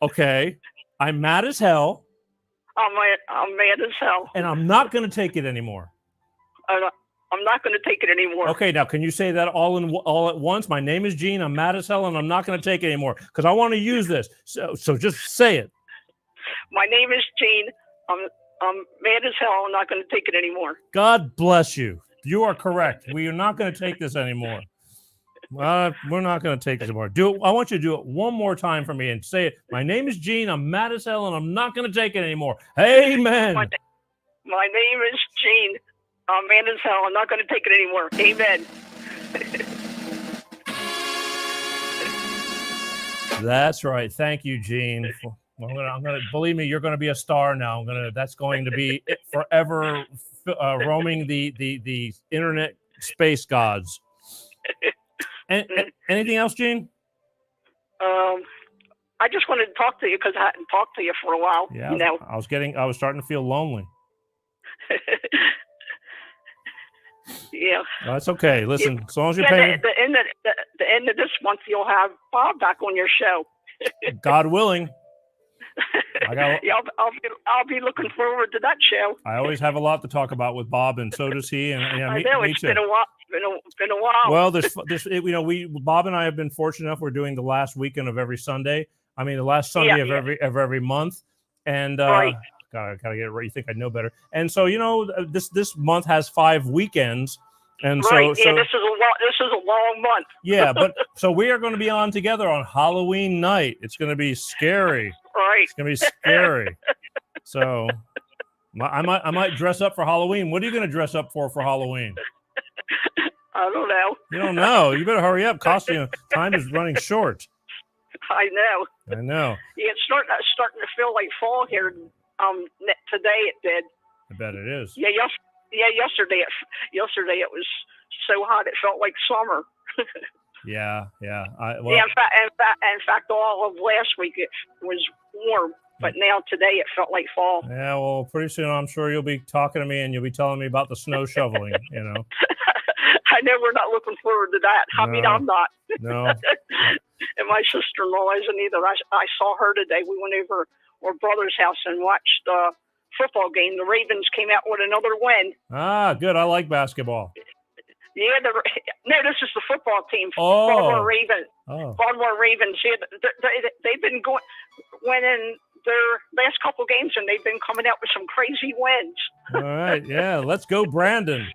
Okay. I'm mad as hell. I'm mad as hell. And I'm not going to take it anymore. I'm not going to take it anymore. Okay, now can you say that all at once? My name is Gene. I'm mad as hell, and I'm not going to take it anymore because I want to use this. So just say it. My name is Gene. I'm mad as hell. I'm not going to take it anymore. God bless you. You are correct. We are not going to take this anymore. We're not going to take this anymore. Do it. I want you to do it one more time for me and say it. My name is Gene. I'm mad as hell, and I'm not going to take it anymore. Amen. My name is Gene. I'm mad as hell. I'm not going to take it anymore. Amen. That's right. Thank you, Gene. I'm gonna believe me. You're going to be a star now. That's going to be forever roaming the internet space gods. Anything else, Gene? I just wanted to talk to you because I hadn't talked to you for a while. Yeah, I was starting to feel lonely. Yeah. No, that's okay. Listen, as long as you're paying. The end of this month, you'll have Bob back on your show. God willing. I'll be looking forward to that show. I always have a lot to talk about with Bob, and so does he. And I know it's been a while. Been a while. Well, Bob and I have been fortunate enough. We're doing the last weekend of every Sunday. I mean, the last Sunday of every month, and right. God, I gotta get it right. You think I know better? And so this month has 5 weekends, and right. so this is a long month. Yeah, but so we are going to be on together on Halloween night. It's going to be scary. Right. It's going to be scary. So I might dress up for Halloween. What are you going to dress up for Halloween? I don't know. You don't know. You better hurry up. Costume time is running short. I know. I know. Yeah, it's starting to feel like fall here. Today it did. I bet it is. Yeah, yesterday it was so hot it felt like summer. Yeah. In fact, all of last week it was warm, but now today it felt like fall. Yeah, well, pretty soon I'm sure you'll be talking to me and you'll be telling me about the snow shoveling. You know. I know we're not looking forward to that. I mean, I'm not. No. And my sister-in-law isn't either. I saw her today. We went over our brother's house and watched the football game. The Ravens came out with another win. Ah, good. I like basketball. Yeah, no, this is the football team. Oh. Baltimore Ravens. Oh. Baltimore Ravens. Yeah, they've been winning their last couple games, and they've been coming out with some crazy wins. All right. Yeah, let's go, Brandon.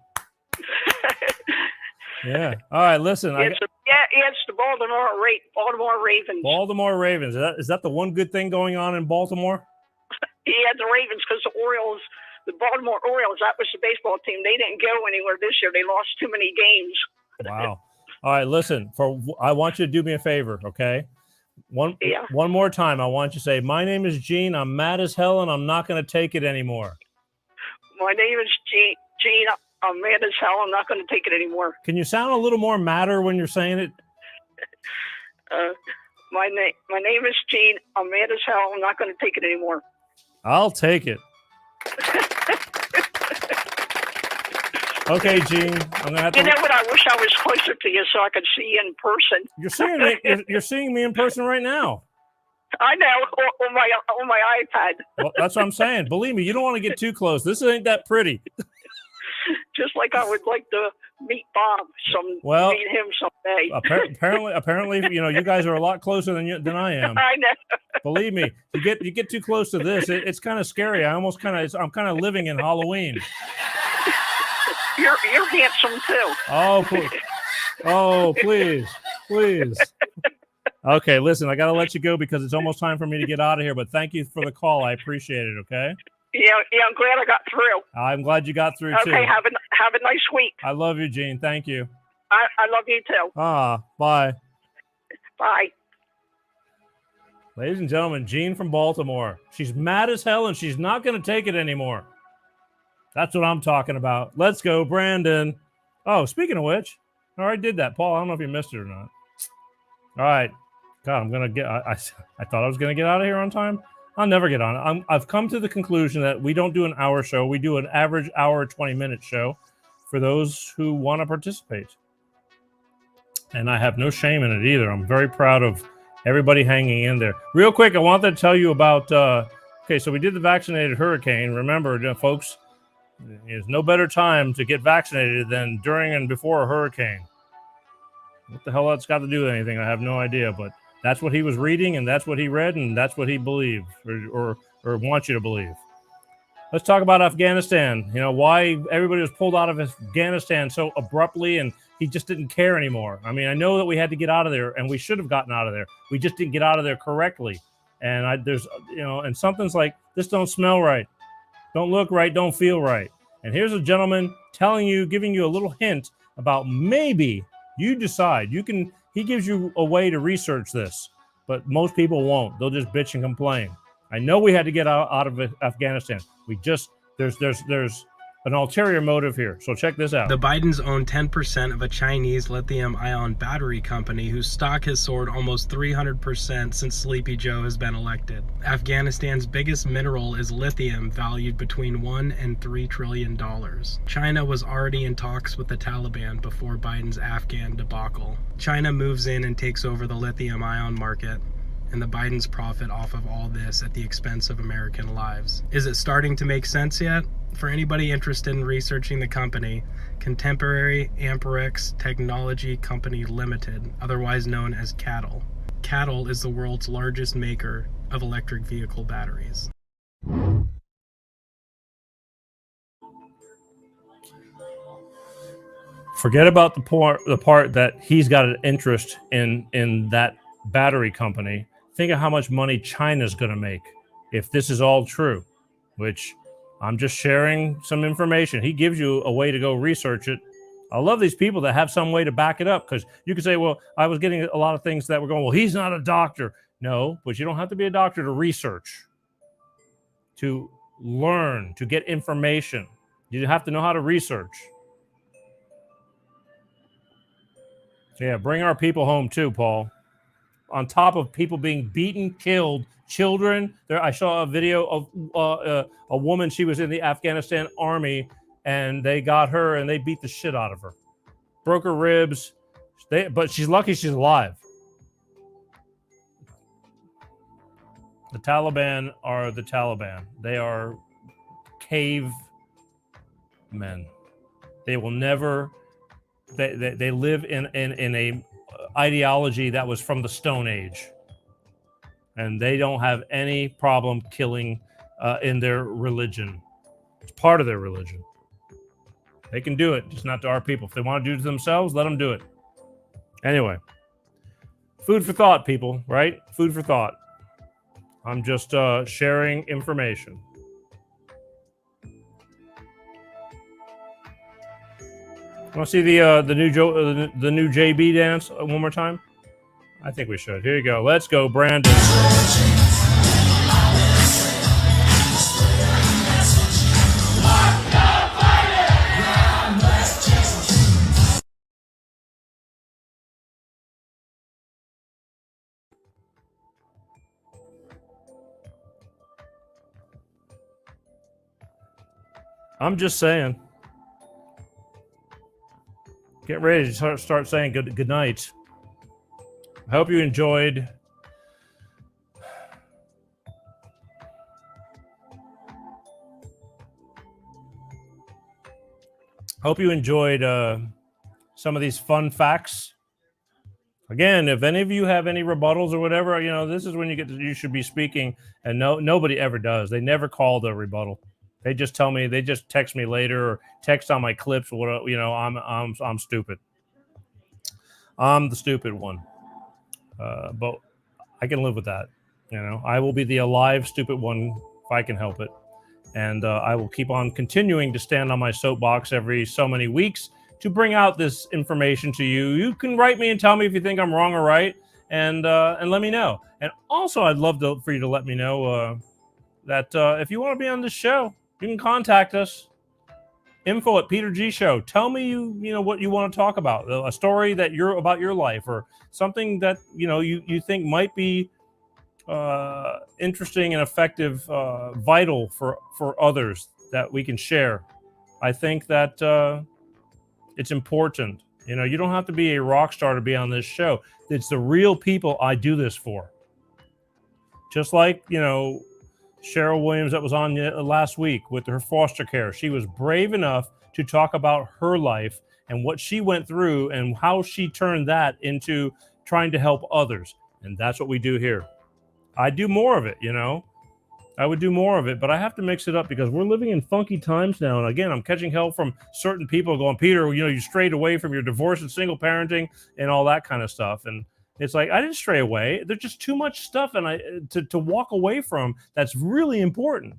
Yeah. All right. Listen. It's the Baltimore Ravens. Baltimore Ravens. Is that the one good thing going on in Baltimore? Yeah, the Ravens, because the Baltimore Orioles, that was the baseball team. They didn't go anywhere this year. They lost too many games. Wow. All right. Listen. I want you to do me a favor. Okay. One more time. I want you to say, "My name is Gene. I'm mad as hell, and I'm not going to take it anymore." My name is Gene. I'm mad as hell. I'm not going to take it anymore. Can you sound a little more madder when you're saying it? My name is Gene. I'm mad as hell. I'm not going to take it anymore. I'll take it. Okay, Gene. I'm gonna have to. You know what? I wish I was closer to you so I could see you in person. You're seeing me. You're seeing me in person right now. I know on my iPad. Well, that's what I'm saying. Believe me, you don't want to get too close. This ain't that pretty. Just like I would like to meet Bob. Meet him someday. Apparently, you guys are a lot closer than I am. I know. Believe me, you get too close to this, it's kind of scary. I'm kind of living in Halloween. You're handsome too. Oh, please. Okay, listen, I got to let you go because it's almost time for me to get out of here. But thank you for the call. I appreciate it. Okay. Yeah, I'm glad I got through. I'm glad you got through too. Okay, have a nice week. I love you, Gene. Thank you. I love you too. Bye. Bye. Ladies and gentlemen, Jean from Baltimore. She's mad as hell and she's not going to take it anymore. That's what I'm talking about. Let's go, Brandon. Oh, speaking of which, I already did that. Paul, I don't know if you missed it or not. All right. God, I'm going to get, I thought I was going to get out of here on time. I'll never get on. I've come to the conclusion that we don't do an hour show. We do an average hour, 20-minute show for those who want to participate. And I have no shame in it either. I'm very proud of everybody hanging in there. Real quick, I wanted to tell you about, so we did the vaccinated hurricane. Remember, folks, there's no better time to get vaccinated than during and before a hurricane. What the hell that's got to do with anything? I have no idea, but that's what he was reading, and that's what he read, and that's what he believed or wants you to believe. Let's talk about Afghanistan. Why everybody was pulled out of Afghanistan so abruptly, and he just didn't care anymore. I mean, I know that we had to get out of there, and we should have gotten out of there. We just didn't get out of there correctly. And and something's like, this don't smell right. Don't look right, don't feel right. And here's a gentleman giving you a little hint about maybe you decide. He gives you a way to research this, but most people won't. They'll just bitch and complain. I know we had to get out of Afghanistan. There's an ulterior motive here. So check this out. The Bidens own 10% of a Chinese lithium-ion battery company whose stock has soared almost 300% since Sleepy Joe has been elected. Afghanistan's biggest mineral is lithium, valued between $1 and $3 trillion. China was already in talks with the Taliban before Biden's Afghan debacle. China moves in and takes over the lithium-ion market, and the Bidens profit off of all this at the expense of American lives. Is it starting to make sense yet? For anybody interested in researching the company, Contemporary Amperex Technology Company Limited, otherwise known as CATL. CATL is the world's largest maker of electric vehicle batteries. Forget about the part that he's got an interest in that battery company. Think of how much money China's going to make if this is all true, which I'm just sharing some information. He gives you a way to go research it. I love these people that have some way to back it up, because you could say, well, I was getting a lot of things that were going, well, he's not a doctor. No, but you don't have to be a doctor to research, to learn, to get information. You have to know how to research. Yeah, bring our people home too, Paul. On top of people being beaten, killed, children. I saw a video of a woman. She was in the Afghanistan army, and they got her and they beat the shit out of her, broke her ribs. But she's lucky she's alive. The Taliban are the Taliban. They are cave men. They will never. They live in a ideology that was from the Stone Age, and they don't have any problem killing in their religion. It's part of their religion. They can do it, just not to our people. If they want to do it to themselves, let them do it. Anyway, food for thought, people, right? Food for thought. I'm just sharing information. Want to see the new JB dance one more time? I think we should. Here you go. Let's go, Brandon. I'm just saying. Get ready to start saying good night. I hope you enjoyed. Hope you enjoyed some of these fun facts. Again, if any of you have any rebuttals or whatever, this is when you should be speaking, and nobody ever does. They never call the rebuttal. They just tell me. They just text me later or text on my clips. I'm stupid. I'm the stupid one. But I can live with that. I will be the alive stupid one if I can help it. And I will keep on continuing to stand on my soapbox every so many weeks to bring out this information to you. You can write me and tell me if you think I'm wrong or right, and let me know. And also, I'd love for you to let me know that if you want to be on this show, you can contact us. Info at petergshow. Tell me what you want to talk about, a story that you're about your life, or something that you think might be interesting and effective, vital for others that we can share. I think that it's important. You don't have to be a rock star to be on this show. It's the real people I do this for. Just like Cheryl Williams that was on last week with her foster care. She was brave enough to talk about her life and what she went through and how she turned that into trying to help others. And that's what we do here. I do more of it, I would do more of it, but I have to mix it up because we're living in funky times now. And again, I'm catching hell from certain people going, Peter, you strayed away from your divorce and single parenting and all that kind of stuff. And it's like, I didn't stray away. There's just too much stuff to walk away from that's really important.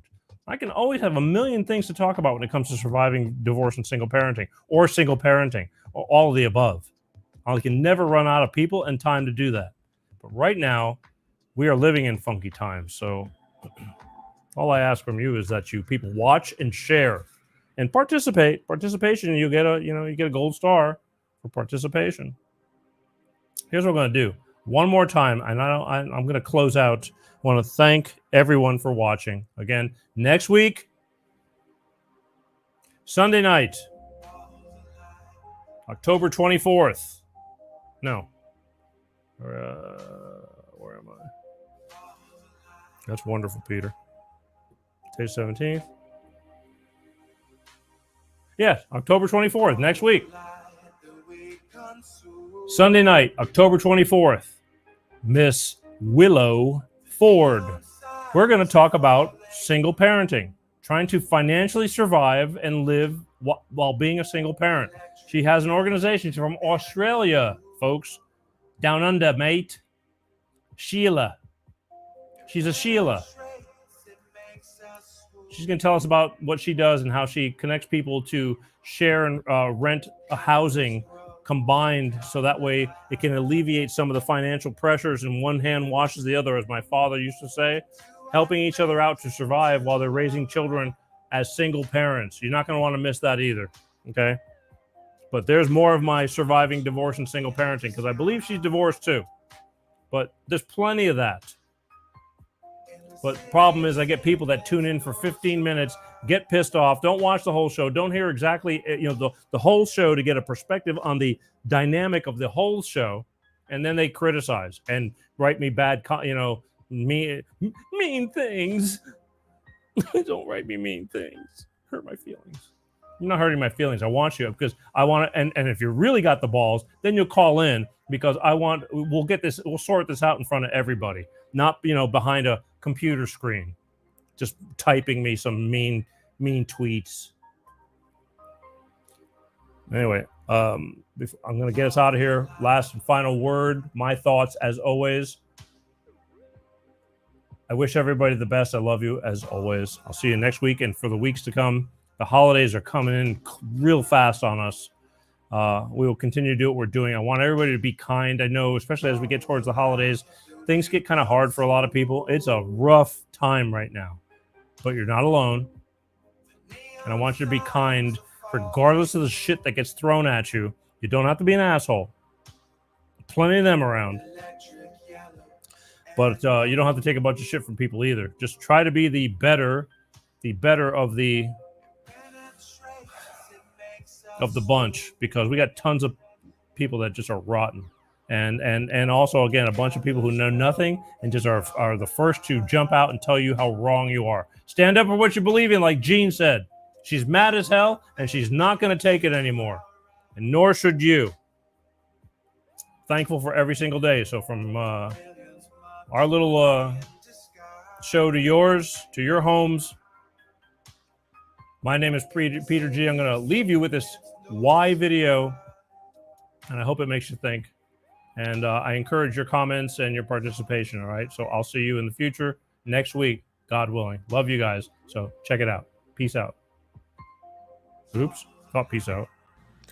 I can always have a million things to talk about when it comes to surviving divorce and single parenting or all of the above. I can never run out of people and time to do that. But right now, we are living in funky times. So all I ask from you is that you people watch and share and participate. Participation, you get a gold star for participation. Here's what I'm going to do. One more time, and I'm going to close out. I want to thank everyone for watching. Again, next week, Sunday night, October 24th. No. Where am I? That's wonderful, Peter. Today's 17th. Yes, October 24th, next week. Sunday night, October 24th, Miss Willow Ford. We're going to talk about single parenting, trying to financially survive and live while being a single parent. She has an organization. She's from Australia, folks. Down under, mate. Sheila. She's a Sheila. She's going to tell us about what she does and how she connects people to share and rent a housing combined, so that way it can alleviate some of the financial pressures, and one hand washes the other, as my father used to say, helping each other out to survive while they're raising children as single parents. You're not going to want to miss that either, okay? But there's more of my surviving divorce and single parenting, because I believe she's divorced too. But there's plenty of that. But the problem is I get people that tune in for 15 minutes, get pissed off, don't watch the whole show, don't hear exactly the whole show to get a perspective on the dynamic of the whole show, and then they criticize and write me bad, mean things. Don't write me mean things. Hurt my feelings. You're not hurting my feelings. I want you, because I want to, and if you really got the balls, then you'll call in, because we'll sort this out in front of everybody, not, behind a computer screen, just typing me some mean tweets. Anyway, I'm going to get us out of here. Last and final word, my thoughts as always. I wish everybody the best. I love you as always. I'll see you next week, and for the weeks to come. The holidays are coming in real fast on us. We will continue to do what we're doing. I want everybody to be kind. I know, especially as we get towards the holidays, things get kind of hard for a lot of people. It's a rough time right now, but you're not alone. And I want you to be kind regardless of the shit that gets thrown at you. You don't have to be an asshole. Plenty of them around. But you don't have to take a bunch of shit from people either. Just try to be the better of the bunch, because we got tons of people that just are rotten, and also, again, a bunch of people who know nothing and just are the first to jump out and tell you how wrong you are. Stand up for what you believe in, like Jean said. She's mad as hell, and she's not going to take it anymore, and nor should you. Thankful for every single day. So from our little show to yours, to your homes, my name is Peter G. I'm going to leave you with this why video, and I hope it makes you think. And I encourage your comments and your participation, all right? So I'll see you in the future next week, God willing. Love you guys. So check it out. Peace out. Oops. Thought peace out.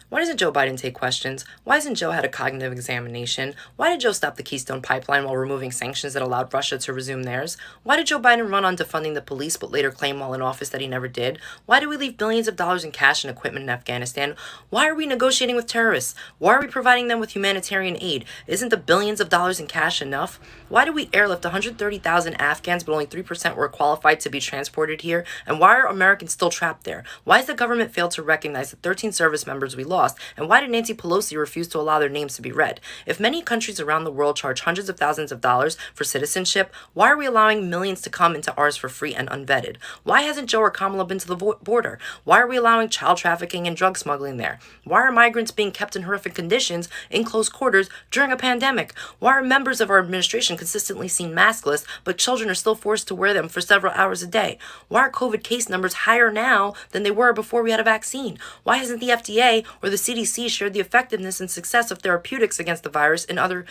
Why doesn't Joe Biden take questions? Why hasn't Joe had a cognitive examination? Why did Joe stop the Keystone Pipeline while removing sanctions that allowed Russia to resume theirs? Why did Joe Biden run on defunding the police but later claim while in office that he never did? Why do we leave billions of dollars in cash and equipment in Afghanistan? Why are we negotiating with terrorists? Why are we providing them with humanitarian aid? Isn't the billions of dollars in cash enough? Why do we airlift 130,000 Afghans but only 3% were qualified to be transported here? And why are Americans still trapped there? Why has the government failed to recognize the 13 service members we lost? And why did Nancy Pelosi refuse to allow their names to be read? If many countries around the world charge hundreds of thousands of dollars for citizenship, why are we allowing millions to come into ours for free and unvetted? Why hasn't Joe or Kamala been to the border? Why are we allowing child trafficking and drug smuggling there? Why are migrants being kept in horrific conditions in close quarters during a pandemic? Why are members of our administration consistently seen maskless, but children are still forced to wear them for several hours a day? Why are COVID case numbers higher now than they were before we had a vaccine? Why hasn't the FDA or the CDC shared the effectiveness and success of therapeutics against the virus in other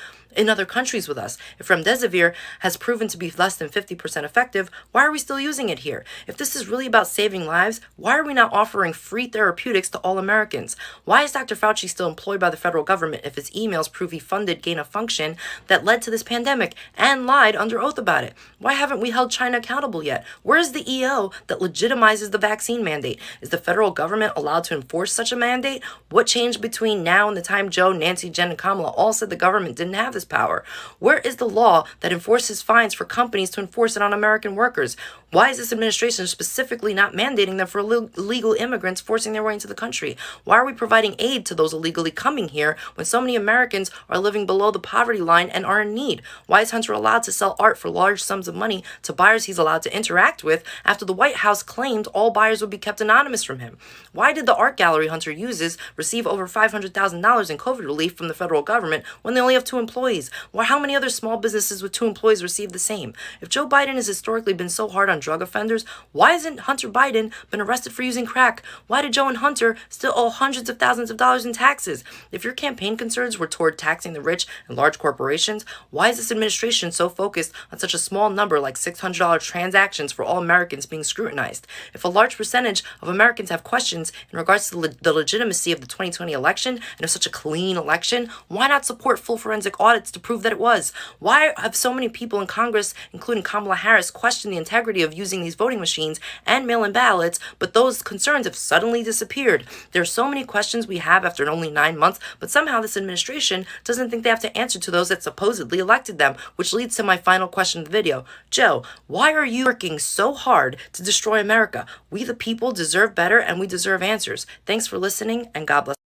countries with us? If remdesivir has proven to be less than 50% effective, why are we still using it here? If this is really about saving lives, why are we not offering free therapeutics to all Americans? Why is Dr. Fauci still employed by the federal government if his emails prove he funded gain of function that led to this pandemic and lied under oath about it? Why haven't we held China accountable yet? Where is the EO that legitimizes the vaccine mandate? Is the federal government allowed to enforce such a mandate? What changed between now and the time Joe, Nancy, Jen, and Kamala all said the government didn't have this power? Where is the law that enforces fines for companies to enforce it on American workers? Why is this administration specifically not mandating them for illegal immigrants forcing their way into the country? Why are we providing aid to those illegally coming here when so many Americans are living below the poverty line and are in need? Why is Hunter allowed to sell art for large sums of money to buyers he's allowed to interact with after the White House claimed all buyers would be kept anonymous from him? Why did the art gallery Hunter uses receive over $500,000 in COVID relief from the federal government when they only have 2 employees? Or how many other small businesses with 2 employees receive the same? If Joe Biden has historically been so hard on drug offenders, why hasn't Hunter Biden been arrested for using crack? Why did Joe and Hunter still owe hundreds of thousands of dollars in taxes? If your campaign concerns were toward taxing the rich and large corporations, why is this administration so focused on such a small number like $600 transactions for all Americans being scrutinized? If a large percentage of Americans have questions in regards to the legitimacy of the 2020 election, and of such a clean election, why not support full forensic audits to prove that it was? Why have so many people in Congress, including Kamala Harris, questioned the integrity of using these voting machines and mail-in ballots, but those concerns have suddenly disappeared? There are so many questions we have after only 9 months, but somehow this administration doesn't think they have to answer to those that supposedly elected them, which leads to my final question of the video. Joe, why are you working so hard to destroy America? We the people deserve better, and we deserve answers. Thanks for listening, and God bless.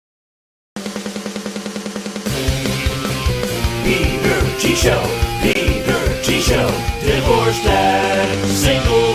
Peter G. Show, Peter G. Show, divorced dad, single